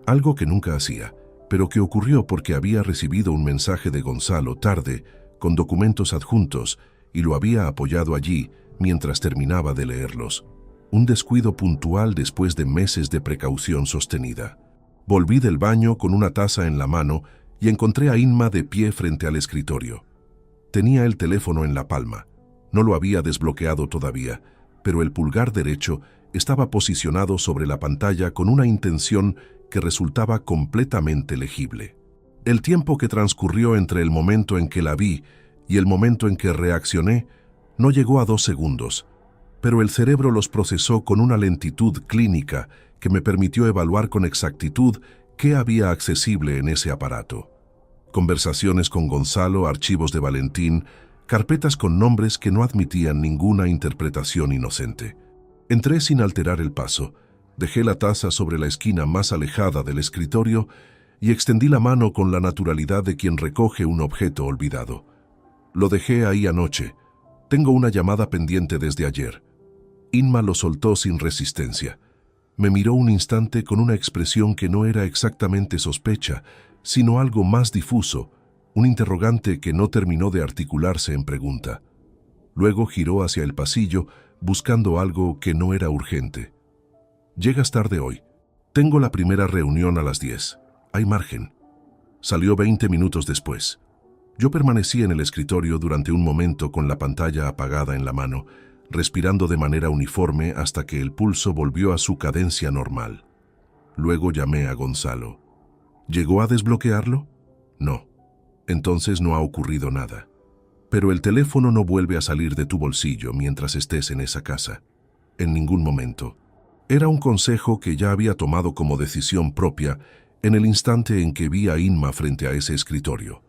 algo que nunca hacía, pero que ocurrió porque había recibido un mensaje de Gonzalo tarde, con documentos adjuntos, y lo había apoyado allí mientras terminaba de leerlos. Un descuido puntual después de meses de precaución sostenida. Volví del baño con una taza en la mano y encontré a Inma de pie frente al escritorio. Tenía el teléfono en la palma. No lo había desbloqueado todavía, pero el pulgar derecho estaba posicionado sobre la pantalla con una intención que resultaba completamente legible. El tiempo que transcurrió entre el momento en que la vi y el momento en que reaccioné no llegó a 2 segundos, pero el cerebro los procesó con una lentitud clínica que me permitió evaluar con exactitud qué había accesible en ese aparato. Conversaciones con Gonzalo, archivos de Valentín, carpetas con nombres que no admitían ninguna interpretación inocente. Entré sin alterar el paso, dejé la taza sobre la esquina más alejada del escritorio y extendí la mano con la naturalidad de quien recoge un objeto olvidado. Lo dejé ahí anoche. Tengo una llamada pendiente desde ayer. Inma lo soltó sin resistencia. Me miró un instante con una expresión que no era exactamente sospecha, sino algo más difuso, un interrogante que no terminó de articularse en pregunta. Luego giró hacia el pasillo, buscando algo que no era urgente. «Llegas tarde hoy. Tengo la primera reunión a las 10. Hay margen». Salió 20 minutos después. Yo permanecí en el escritorio durante un momento con la pantalla apagada en la mano, respirando de manera uniforme hasta que el pulso volvió a su cadencia normal. Luego llamé a Gonzalo. ¿Llegó a desbloquearlo? No. Entonces no ha ocurrido nada. Pero el teléfono no vuelve a salir de tu bolsillo mientras estés en esa casa. En ningún momento. Era un consejo que ya había tomado como decisión propia en el instante en que vi a Inma frente a ese escritorio.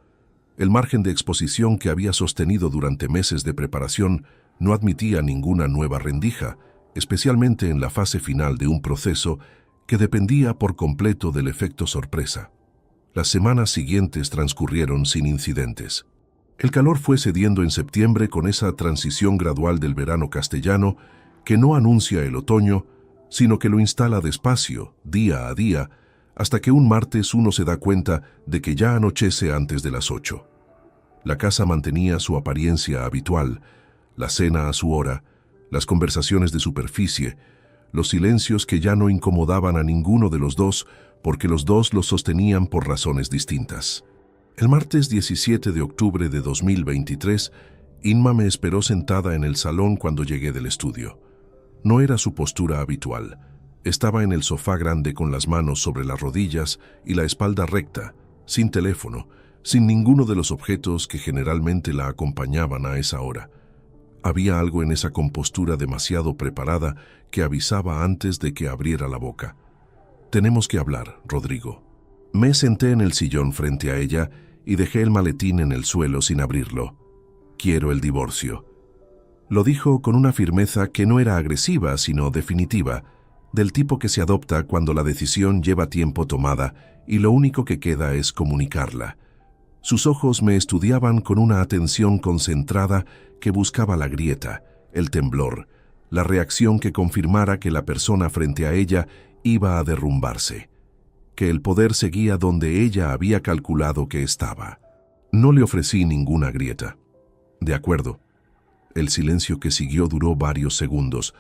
El margen de exposición que había sostenido durante meses de preparación no admitía ninguna nueva rendija, especialmente en la fase final de un proceso que dependía por completo del efecto sorpresa. Las semanas siguientes transcurrieron sin incidentes. El calor fue cediendo en septiembre con esa transición gradual del verano castellano que no anuncia el otoño, sino que lo instala despacio, día a día, hasta que un martes uno se da cuenta de que ya anochece antes de las 8. La casa mantenía su apariencia habitual, la cena a su hora, las conversaciones de superficie, los silencios que ya no incomodaban a ninguno de los dos porque los dos los sostenían por razones distintas. El martes 17 de octubre de 2023, Inma me esperó sentada en el salón cuando llegué del estudio. No era su postura habitual. Estaba en el sofá grande con las manos sobre las rodillas y la espalda recta, sin teléfono, sin ninguno de los objetos que generalmente la acompañaban a esa hora. Había algo en esa compostura demasiado preparada que avisaba antes de que abriera la boca. «Tenemos que hablar, Rodrigo». Me senté en el sillón frente a ella y dejé el maletín en el suelo sin abrirlo. «Quiero el divorcio». Lo dijo con una firmeza que no era agresiva, sino definitiva, del tipo que se adopta cuando la decisión lleva tiempo tomada y lo único que queda es comunicarla. Sus ojos me estudiaban con una atención concentrada que buscaba la grieta, el temblor, la reacción que confirmara que la persona frente a ella iba a derrumbarse, que el poder seguía donde ella había calculado que estaba. No le ofrecí ninguna grieta. «De acuerdo». El silencio que siguió duró varios segundos.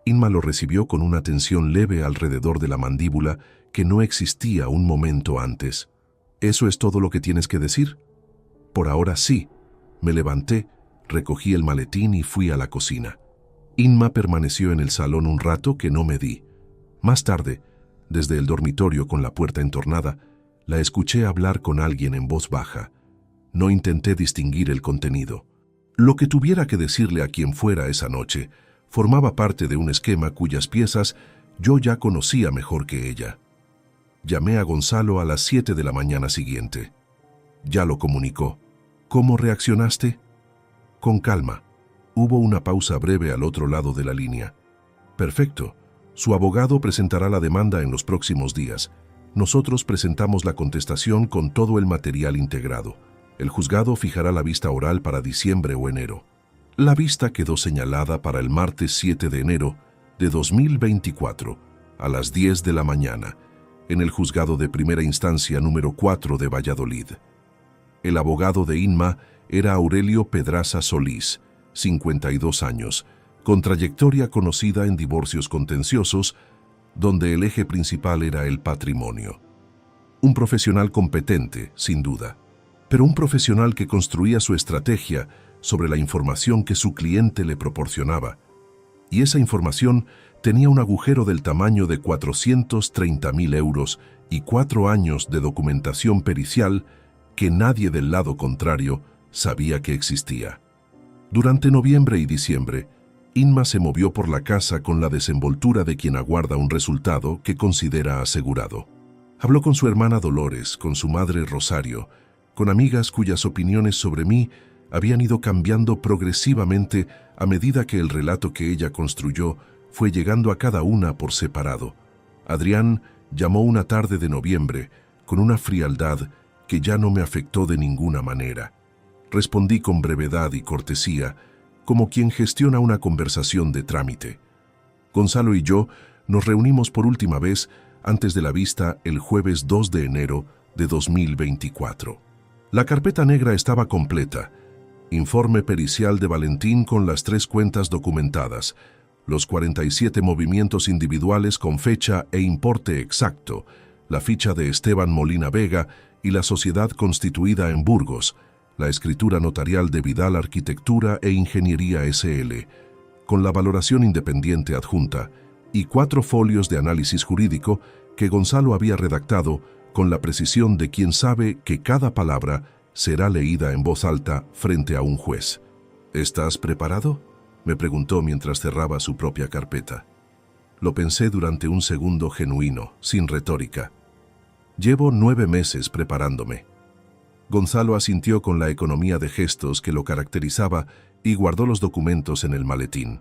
Inma lo recibió con una tensión leve alrededor de la mandíbula que no existía un momento antes. «¿Eso es todo lo que tienes que decir?» «Por ahora sí». Me levanté, recogí el maletín y fui a la cocina. Inma permaneció en el salón un rato que no me di. Más tarde, desde el dormitorio con la puerta entornada, la escuché hablar con alguien en voz baja. No intenté distinguir el contenido. Lo que tuviera que decirle a quien fuera esa noche formaba parte de un esquema cuyas piezas yo ya conocía mejor que ella. Llamé a Gonzalo a las 7 de la mañana siguiente. Ya lo comunicó. «¿Cómo reaccionaste?» «Con calma». Hubo una pausa breve al otro lado de la línea. «Perfecto. Su abogado presentará la demanda en los próximos días. Nosotros presentamos la contestación con todo el material integrado. El juzgado fijará la vista oral para diciembre o enero». La vista quedó señalada para el martes 7 de enero de 2024, a las 10 de la mañana, en el juzgado de primera instancia número 4 de Valladolid. El abogado de Inma era Aurelio Pedraza Solís, 52 años, con trayectoria conocida en divorcios contenciosos, donde el eje principal era el patrimonio. Un profesional competente, sin duda, pero un profesional que construía su estrategia sobre la información que su cliente le proporcionaba. Y esa información tenía un agujero del tamaño de 430.000 euros y 4 años de documentación pericial que nadie del lado contrario sabía que existía. Durante noviembre y diciembre, Inma se movió por la casa con la desenvoltura de quien aguarda un resultado que considera asegurado. Habló con su hermana Dolores, con su madre Rosario, con amigas cuyas opiniones sobre mí habían ido cambiando progresivamente a medida que el relato que ella construyó fue llegando a cada una por separado. Adrián llamó una tarde de noviembre con una frialdad que ya no me afectó de ninguna manera. Respondí con brevedad y cortesía, como quien gestiona una conversación de trámite. Gonzalo y yo nos reunimos por última vez antes de la vista el jueves 2 de enero de 2024. La carpeta negra estaba completa. Informe pericial de Valentín con las 3 cuentas documentadas, los 47 movimientos individuales con fecha e importe exacto, la ficha de Esteban Molina Vega y la sociedad constituida en Burgos, la escritura notarial de Vidal Arquitectura e Ingeniería S.L., con la valoración independiente adjunta, y 4 folios de análisis jurídico que Gonzalo había redactado con la precisión de quien sabe que cada palabra será leída en voz alta frente a un juez. «¿Estás preparado?», me preguntó mientras cerraba su propia carpeta. Lo pensé durante un segundo genuino, sin retórica. «Llevo 9 meses preparándome». Gonzalo asintió con la economía de gestos que lo caracterizaba y guardó los documentos en el maletín.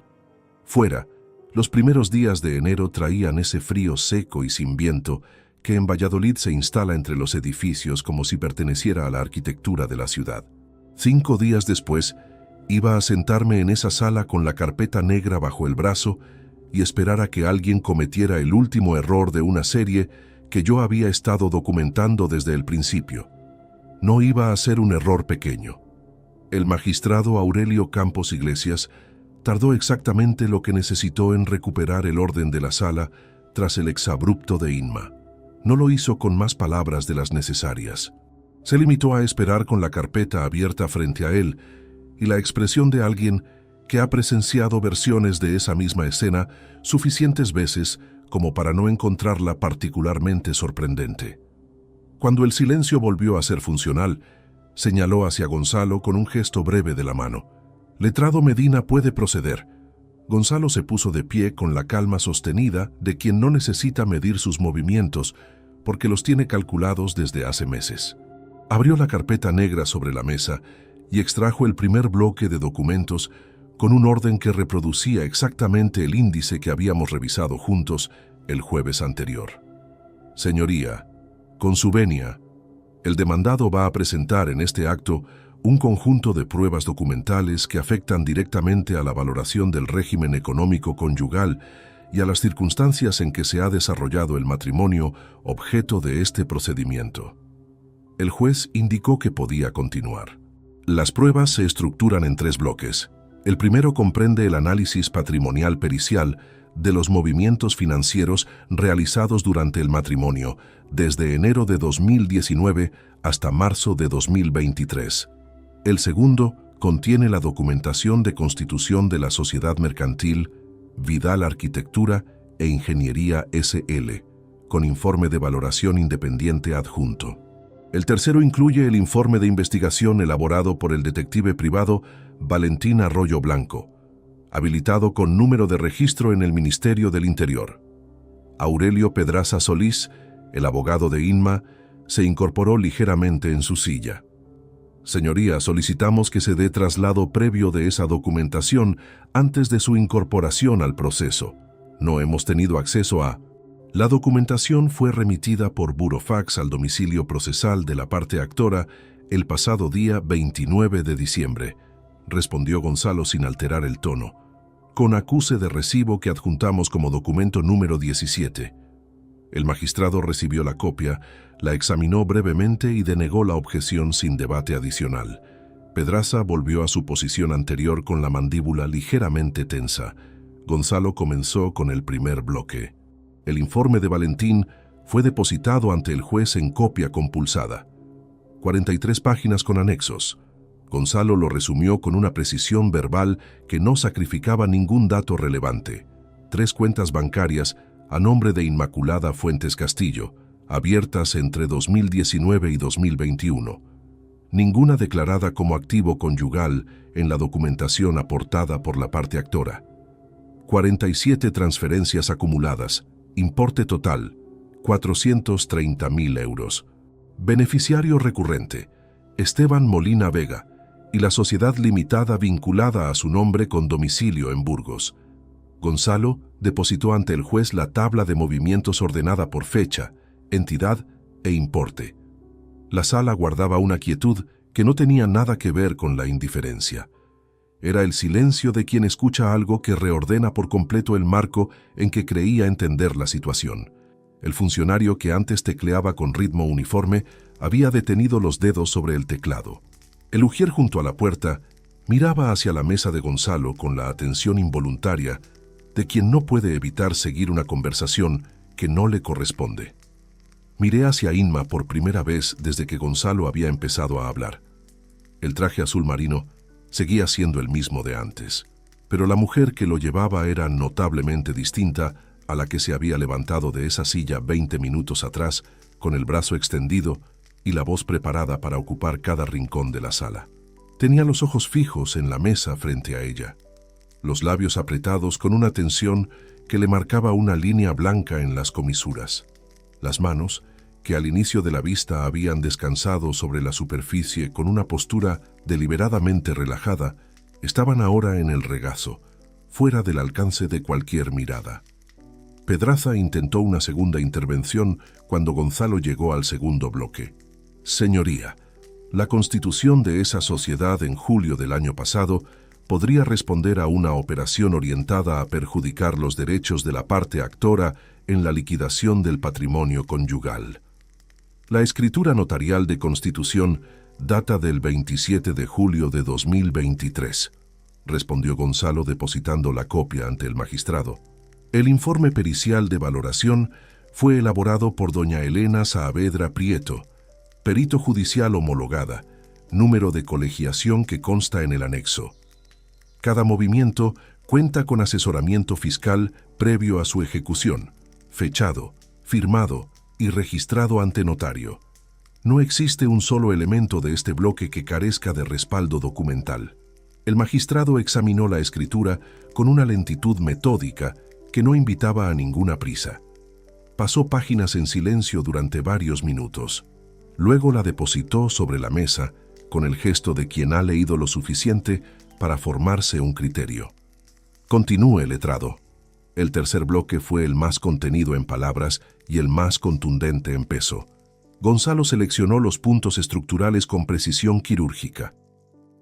Fuera, los primeros días de enero traían ese frío seco y sin viento que en Valladolid se instala entre los edificios como si perteneciera a la arquitectura de la ciudad. 5 días después, iba a sentarme en esa sala con la carpeta negra bajo el brazo y esperar a que alguien cometiera el último error de una serie que yo había estado documentando desde el principio. No iba a ser un error pequeño. El magistrado Aurelio Campos Iglesias tardó exactamente lo que necesitó en recuperar el orden de la sala tras el exabrupto de Inma. No lo hizo con más palabras de las necesarias. Se limitó a esperar con la carpeta abierta frente a él y la expresión de alguien que ha presenciado versiones de esa misma escena suficientes veces como para no encontrarla particularmente sorprendente. Cuando el silencio volvió a ser funcional, señaló hacia Gonzalo con un gesto breve de la mano. «Letrado Medina puede proceder». Gonzalo se puso de pie con la calma sostenida de quien no necesita medir sus movimientos porque los tiene calculados desde hace meses. Abrió la carpeta negra sobre la mesa y extrajo el primer bloque de documentos con un orden que reproducía exactamente el índice que habíamos revisado juntos el jueves anterior. «Señoría, con su venia, el demandado va a presentar en este acto un conjunto de pruebas documentales que afectan directamente a la valoración del régimen económico conyugal y a las circunstancias en que se ha desarrollado el matrimonio objeto de este procedimiento». El juez indicó que podía continuar. Las pruebas se estructuran en 3 bloques. El primero comprende el análisis patrimonial pericial de los movimientos financieros realizados durante el matrimonio, desde enero de 2019 hasta marzo de 2023. El segundo contiene la documentación de constitución de la sociedad mercantil Vidal Arquitectura e Ingeniería S.L., con informe de valoración independiente adjunto. El tercero incluye el informe de investigación elaborado por el detective privado Valentín Arroyo Blanco, habilitado con número de registro en el Ministerio del Interior. Aurelio Pedraza Solís, el abogado de Inma, se incorporó ligeramente en su silla. «Señoría, solicitamos que se dé traslado previo de esa documentación antes de su incorporación al proceso. No hemos tenido acceso a...». La documentación fue remitida por burofax al domicilio procesal de la parte actora el pasado día 29 de diciembre, respondió Gonzalo sin alterar el tono, con acuse de recibo que adjuntamos como documento número 17. El magistrado recibió la copia, la examinó brevemente y denegó la objeción sin debate adicional. Pedraza volvió a su posición anterior con la mandíbula ligeramente tensa. Gonzalo comenzó con el primer bloque. El informe de Valentín fue depositado ante el juez en copia compulsada. 43 páginas con anexos. Gonzalo lo resumió con una precisión verbal que no sacrificaba ningún dato relevante. 3 cuentas bancarias a nombre de Inmaculada Fuentes Castillo, abiertas entre 2019 y 2021. Ninguna declarada como activo conyugal en la documentación aportada por la parte actora. 47 transferencias acumuladas. Importe total, 430.000 euros. Beneficiario recurrente, Esteban Molina Vega, y la sociedad limitada vinculada a su nombre con domicilio en Burgos. Gonzalo depositó ante el juez la tabla de movimientos ordenada por fecha, entidad e importe. La sala guardaba una quietud que no tenía nada que ver con la indiferencia. Era el silencio de quien escucha algo que reordena por completo el marco en que creía entender la situación. El funcionario que antes tecleaba con ritmo uniforme había detenido los dedos sobre el teclado. El ujier junto a la puerta miraba hacia la mesa de Gonzalo con la atención involuntaria de quien no puede evitar seguir una conversación que no le corresponde. Miré hacia Inma por primera vez desde que Gonzalo había empezado a hablar. El traje azul marino seguía siendo el mismo de antes, pero la mujer que lo llevaba era notablemente distinta a la que se había levantado de esa silla 20 minutos atrás, con el brazo extendido y la voz preparada para ocupar cada rincón de la sala. Tenía los ojos fijos en la mesa frente a ella, los labios apretados con una tensión que le marcaba una línea blanca en las comisuras. Las manos, que al inicio de la vista habían descansado sobre la superficie con una postura deliberadamente relajada, estaban ahora en el regazo, fuera del alcance de cualquier mirada. Pedraza intentó una segunda intervención cuando Gonzalo llegó al segundo bloque. Señoría, la constitución de esa sociedad en julio del año pasado podría responder a una operación orientada a perjudicar los derechos de la parte actora en la liquidación del patrimonio conyugal. La escritura notarial de constitución data del 27 de julio de 2023, respondió Gonzalo depositando la copia ante el magistrado. El informe pericial de valoración fue elaborado por doña Elena Saavedra Prieto, perito judicial homologada, número de colegiación que consta en el anexo. Cada movimiento cuenta con asesoramiento fiscal previo a su ejecución, fechado, firmado y registrado ante notario. No existe un solo elemento de este bloque que carezca de respaldo documental. El magistrado examinó la escritura con una lentitud metódica que no invitaba a ninguna prisa. Pasó páginas en silencio durante varios minutos. Luego la depositó sobre la mesa con el gesto de quien ha leído lo suficiente para formarse un criterio. Continúe, letrado. El tercer bloque fue el más contenido en palabras y el más contundente en peso. Gonzalo seleccionó los puntos estructurales con precisión quirúrgica.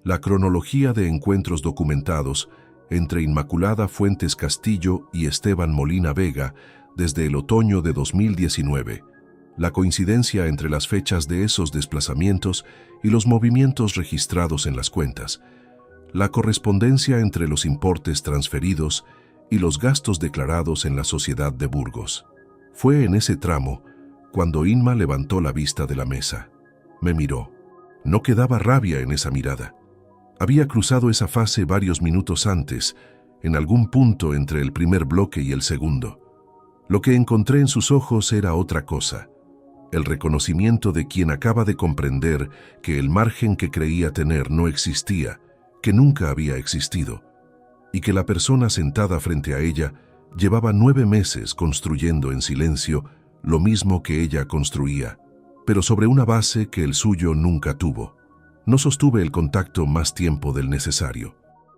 La cronología de encuentros documentados entre Inmaculada Fuentes Castillo y Esteban Molina Vega desde el otoño de 2019, la coincidencia entre las fechas de esos desplazamientos y los movimientos registrados en las cuentas, la correspondencia entre los importes transferidos y los gastos declarados en la sociedad de Burgos. Fue en ese tramo cuando Inma levantó la vista de la mesa. Me miró. No quedaba rabia en esa mirada. Había cruzado esa fase varios minutos antes, en algún punto entre el primer bloque y el segundo. Lo que encontré en sus ojos era otra cosa, el reconocimiento de quien acaba de comprender que el margen que creía tener no existía, que nunca había existido, y que la persona sentada frente a ella llevaba 9 meses construyendo en silencio lo mismo que ella construía, pero sobre una base que el suyo nunca tuvo. No sostuve el contacto más tiempo del necesario.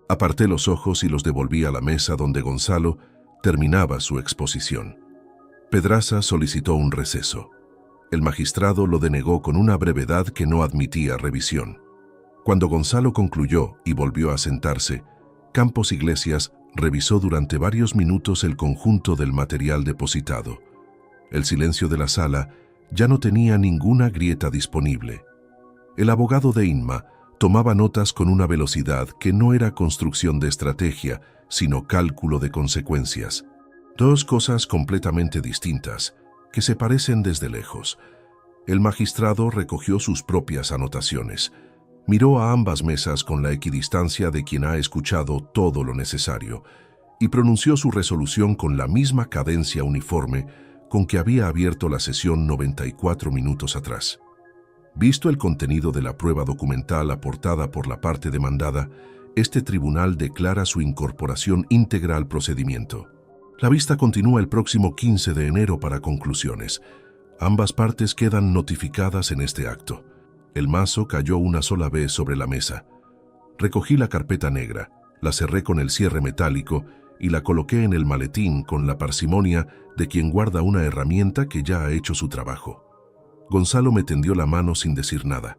Aparté los ojos y los devolví a la mesa donde Gonzalo terminaba su exposición. Pedraza solicitó un receso. El magistrado lo denegó con una brevedad que no admitía revisión. Cuando Gonzalo concluyó y volvió a sentarse, Campos Iglesias revisó durante varios minutos el conjunto del material depositado. El silencio de la sala ya no tenía ninguna grieta disponible. El abogado de Inma tomaba notas con una velocidad que no era construcción de estrategia, sino cálculo de consecuencias. Dos cosas completamente distintas, que se parecen desde lejos. El magistrado recogió sus propias anotaciones. Miró a ambas mesas con la equidistancia de quien ha escuchado todo lo necesario y pronunció su resolución con la misma cadencia uniforme con que había abierto la sesión 94 minutos atrás. Visto el contenido de la prueba documental aportada por la parte demandada, este tribunal declara su incorporación íntegra al procedimiento. La vista continúa el próximo 15 de enero para conclusiones. Ambas partes quedan notificadas en este acto. El mazo cayó una sola vez sobre la mesa. Recogí la carpeta negra, la cerré con el cierre metálico y la coloqué en el maletín con la parsimonia de quien guarda una herramienta que ya ha hecho su trabajo. Gonzalo me tendió la mano sin decir nada.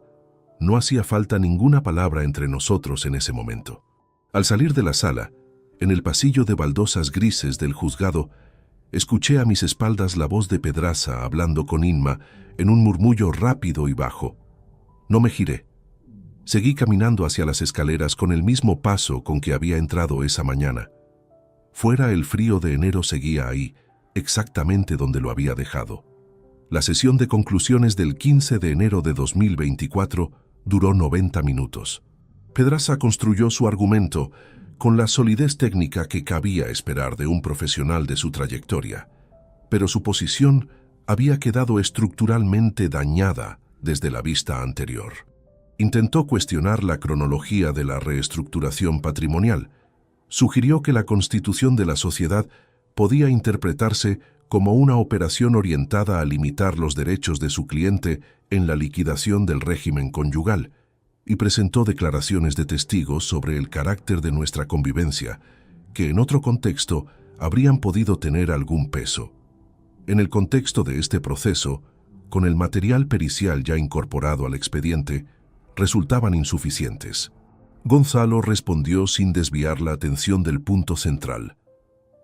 No hacía falta ninguna palabra entre nosotros en ese momento. Al salir de la sala, en el pasillo de baldosas grises del juzgado, escuché a mis espaldas la voz de Pedraza hablando con Inma en un murmullo rápido y bajo. No me giré. Seguí caminando hacia las escaleras con el mismo paso con que había entrado esa mañana. Fuera, el frío de enero seguía ahí, exactamente donde lo había dejado. La sesión de conclusiones del 15 de enero de 2024 duró 90 minutos. Pedraza construyó su argumento con la solidez técnica que cabía esperar de un profesional de su trayectoria, pero su posición había quedado estructuralmente dañada desde la vista anterior. Intentó cuestionar la cronología de la reestructuración patrimonial. Sugirió que la constitución de la sociedad podía interpretarse como una operación orientada a limitar los derechos de su cliente en la liquidación del régimen conyugal, y presentó declaraciones de testigos sobre el carácter de nuestra convivencia, que en otro contexto habrían podido tener algún peso. En el contexto de este proceso, con el material pericial ya incorporado al expediente, resultaban insuficientes. Gonzalo respondió sin desviar la atención del punto central.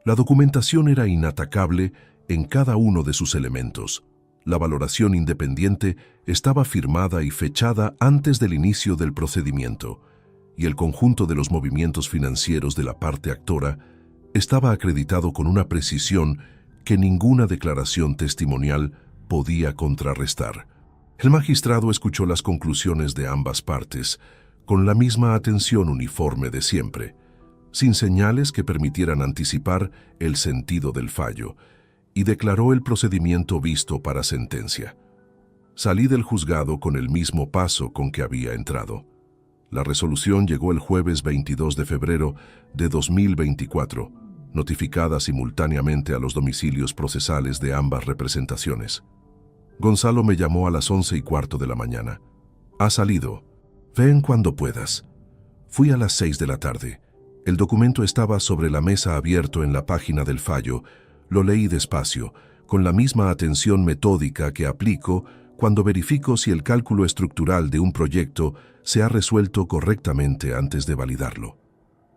La documentación era inatacable en cada uno de sus elementos. La valoración independiente estaba firmada y fechada antes del inicio del procedimiento, y el conjunto de los movimientos financieros de la parte actora estaba acreditado con una precisión que ninguna declaración testimonial podía contrarrestar. El magistrado escuchó las conclusiones de ambas partes con la misma atención uniforme de siempre, sin señales que permitieran anticipar el sentido del fallo, y declaró el procedimiento visto para sentencia. Salí del juzgado con el mismo paso con que había entrado. La resolución llegó el jueves 22 de febrero de 2024, notificada simultáneamente a los domicilios procesales de ambas representaciones. Gonzalo me llamó a las 11:15 de la mañana. «Ha salido. Ven cuando puedas». Fui a las 6 de la tarde. El documento estaba sobre la mesa abierto en la página del fallo. Lo leí despacio, con la misma atención metódica que aplico cuando verifico si el cálculo estructural de un proyecto se ha resuelto correctamente antes de validarlo.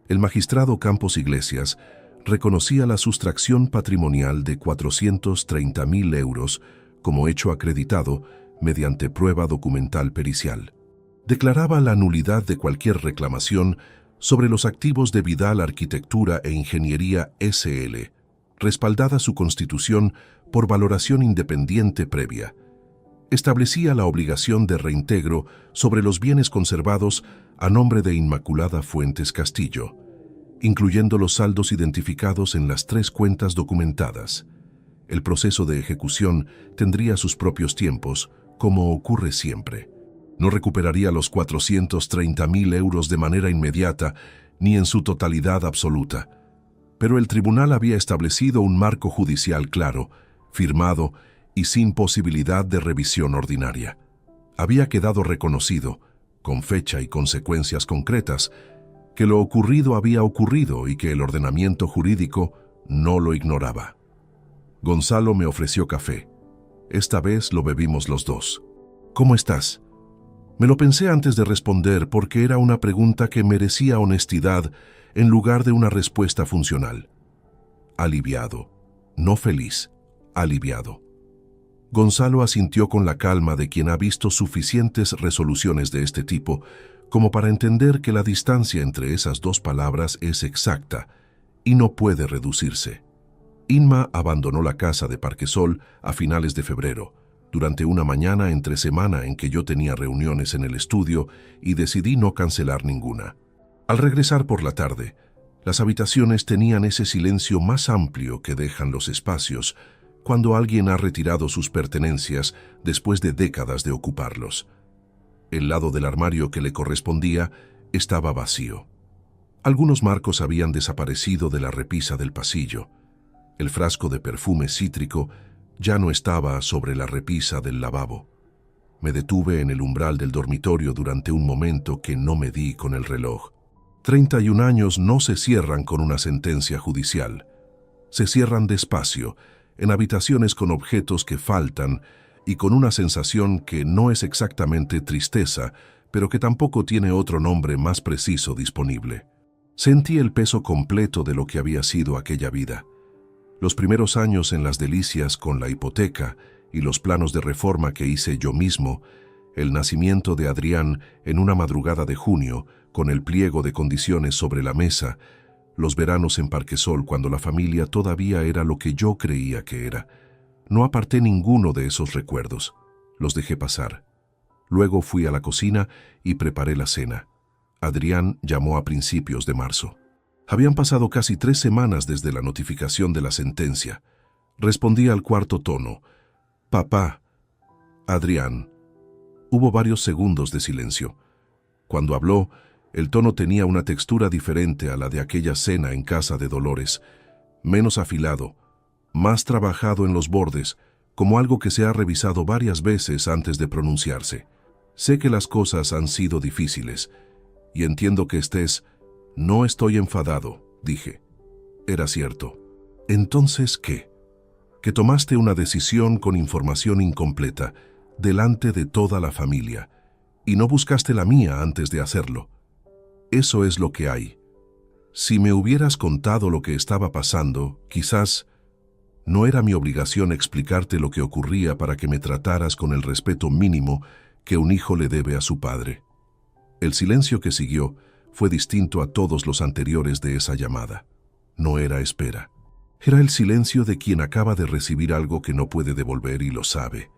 El magistrado Campos Iglesias reconocía la sustracción patrimonial de 430.000 euros como hecho acreditado mediante prueba documental pericial. Declaraba la nulidad de cualquier reclamación sobre los activos de Vidal Arquitectura e Ingeniería S.L., respaldada su constitución por valoración independiente previa. Establecía la obligación de reintegro sobre los bienes conservados a nombre de Inmaculada Fuentes Castillo, incluyendo los saldos identificados en las 3 cuentas documentadas. El proceso de ejecución tendría sus propios tiempos, como ocurre siempre. No recuperaría los 430.000 euros de manera inmediata ni en su totalidad absoluta. Pero el tribunal había establecido un marco judicial claro, firmado y sin posibilidad de revisión ordinaria. Había quedado reconocido, con fecha y consecuencias concretas, que lo ocurrido había ocurrido y que el ordenamiento jurídico no lo ignoraba. Gonzalo me ofreció café. Esta vez lo bebimos los dos. «¿Cómo estás?». Me lo pensé antes de responder porque era una pregunta que merecía honestidad en lugar de una respuesta funcional. Aliviado, no feliz, aliviado. Gonzalo asintió con la calma de quien ha visto suficientes resoluciones de este tipo como para entender que la distancia entre esas dos palabras es exacta y no puede reducirse. Inma abandonó la casa de Parquesol a finales de febrero, durante una mañana entre semana en que yo tenía reuniones en el estudio y decidí no cancelar ninguna. Al regresar por la tarde, las habitaciones tenían ese silencio más amplio que dejan los espacios cuando alguien ha retirado sus pertenencias después de décadas de ocuparlos. El lado del armario que le correspondía estaba vacío. Algunos marcos habían desaparecido de la repisa del pasillo. El frasco de perfume cítrico ya no estaba sobre la repisa del lavabo. Me detuve en el umbral del dormitorio durante un momento que no medí con el reloj. 31 años no se cierran con una sentencia judicial. Se cierran despacio, en habitaciones con objetos que faltan y con una sensación que no es exactamente tristeza, pero que tampoco tiene otro nombre más preciso disponible. Sentí el peso completo de lo que había sido aquella vida. Los primeros años en las delicias con la hipoteca y los planos de reforma que hice yo mismo, el nacimiento de Adrián en una madrugada de junio, con el pliego de condiciones sobre la mesa, los veranos en Parquesol cuando la familia todavía era lo que yo creía que era. No aparté ninguno de esos recuerdos. Los dejé pasar. Luego fui a la cocina y preparé la cena. Adrián llamó a principios de marzo. Habían pasado casi 3 semanas desde la notificación de la sentencia. Respondí al cuarto tono. «Papá». «Adrián». Hubo varios segundos de silencio. Cuando habló, el tono tenía una textura diferente a la de aquella cena en casa de Dolores, menos afilado, más trabajado en los bordes, como algo que se ha revisado varias veces antes de pronunciarse. «Sé que las cosas han sido difíciles, y entiendo que estés... No estoy enfadado», dije. Era cierto. ¿Entonces qué? Que tomaste una decisión con información incompleta, delante de toda la familia, y no buscaste la mía antes de hacerlo. Eso es lo que hay. Si me hubieras contado lo que estaba pasando, quizás no era mi obligación explicarte lo que ocurría para que me trataras con el respeto mínimo que un hijo le debe a su padre. El silencio que siguió fue distinto a todos los anteriores de esa llamada. No era espera. Era el silencio de quien acaba de recibir algo que no puede devolver y lo sabe.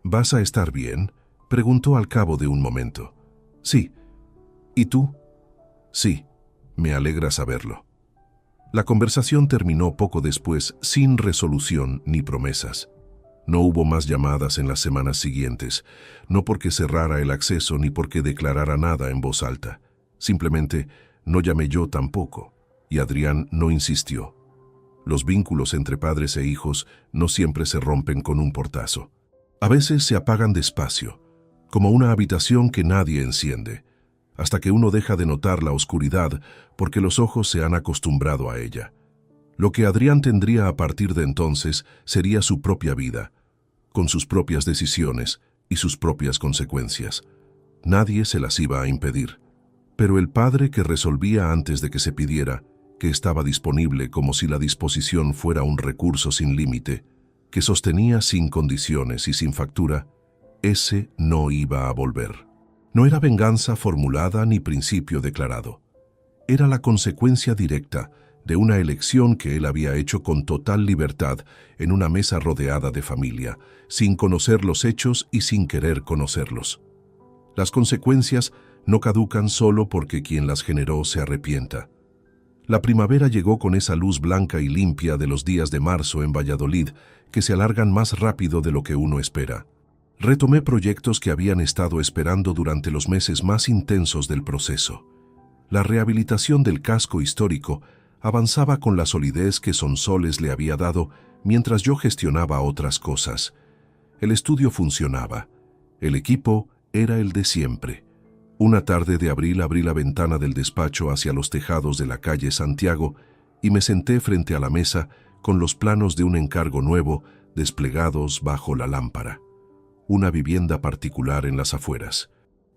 ¿Vas a estar bien?, preguntó al cabo de un momento. Sí. ¿Y tú? Sí. Me alegra saberlo. La conversación terminó poco después sin resolución ni promesas. No hubo más llamadas en las semanas siguientes, no porque cerrara el acceso ni porque declarara nada en voz alta. Simplemente no llamé yo tampoco, y Adrián no insistió. Los vínculos entre padres e hijos no siempre se rompen con un portazo. A veces se apagan despacio, como una habitación que nadie enciende, hasta que uno deja de notar la oscuridad porque los ojos se han acostumbrado a ella. Lo que Adrián tendría a partir de entonces sería su propia vida, con sus propias decisiones y sus propias consecuencias. Nadie se las iba a impedir. Pero el padre que resolvía antes de que se pidiera, que estaba disponible como si la disposición fuera un recurso sin límite, que sostenía sin condiciones y sin factura, ese no iba a volver. No era venganza formulada ni principio declarado. Era la consecuencia directa de una elección que él había hecho con total libertad en una mesa rodeada de familia, sin conocer los hechos y sin querer conocerlos. Las consecuencias no caducan solo porque quien las generó se arrepienta. La primavera llegó con esa luz blanca y limpia de los días de marzo en Valladolid, que se alargan más rápido de lo que uno espera. Retomé proyectos que habían estado esperando durante los meses más intensos del proceso. La rehabilitación del casco histórico avanzaba con la solidez que Sonsoles le había dado mientras yo gestionaba otras cosas. El estudio funcionaba. El equipo era el de siempre. Una tarde de abril abrí la ventana del despacho hacia los tejados de la calle Santiago y me senté frente a la mesa con los planos de un encargo nuevo desplegados bajo la lámpara. Una vivienda particular en las afueras.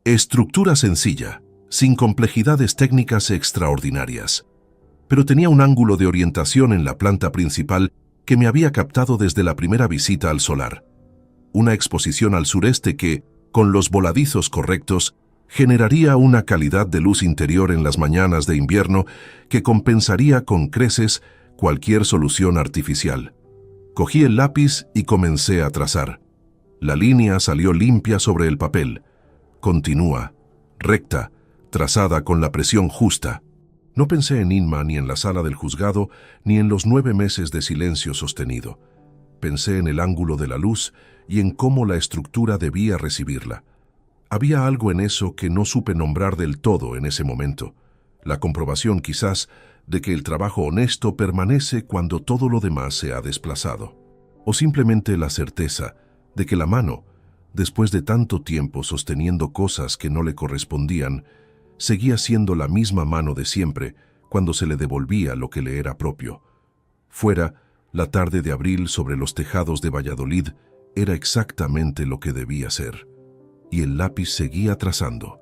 Estructura sencilla, sin complejidades técnicas extraordinarias. Pero tenía un ángulo de orientación en la planta principal que me había captado desde la primera visita al solar. Una exposición al sureste que, con los voladizos correctos, generaría una calidad de luz interior en las mañanas de invierno que compensaría con creces cualquier solución artificial. Cogí el lápiz y comencé a trazar. La línea salió limpia sobre el papel. Continúa, recta, trazada con la presión justa. No pensé en Inma ni en la sala del juzgado, ni en los 9 meses de silencio sostenido. Pensé en el ángulo de la luz y en cómo la estructura debía recibirla. Había algo en eso que no supe nombrar del todo en ese momento. La comprobación, quizás, de que el trabajo honesto permanece cuando todo lo demás se ha desplazado. O simplemente la certeza de que la mano, después de tanto tiempo sosteniendo cosas que no le correspondían, seguía siendo la misma mano de siempre cuando se le devolvía lo que le era propio. Fuera, la tarde de abril sobre los tejados de Valladolid era exactamente lo que debía ser. Y el lápiz seguía trazando.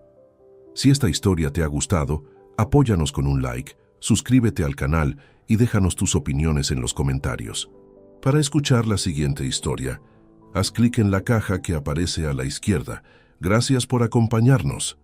Si esta historia te ha gustado, apóyanos con un like, suscríbete al canal y déjanos tus opiniones en los comentarios. Para escuchar la siguiente historia, haz clic en la caja que aparece a la izquierda. Gracias por acompañarnos.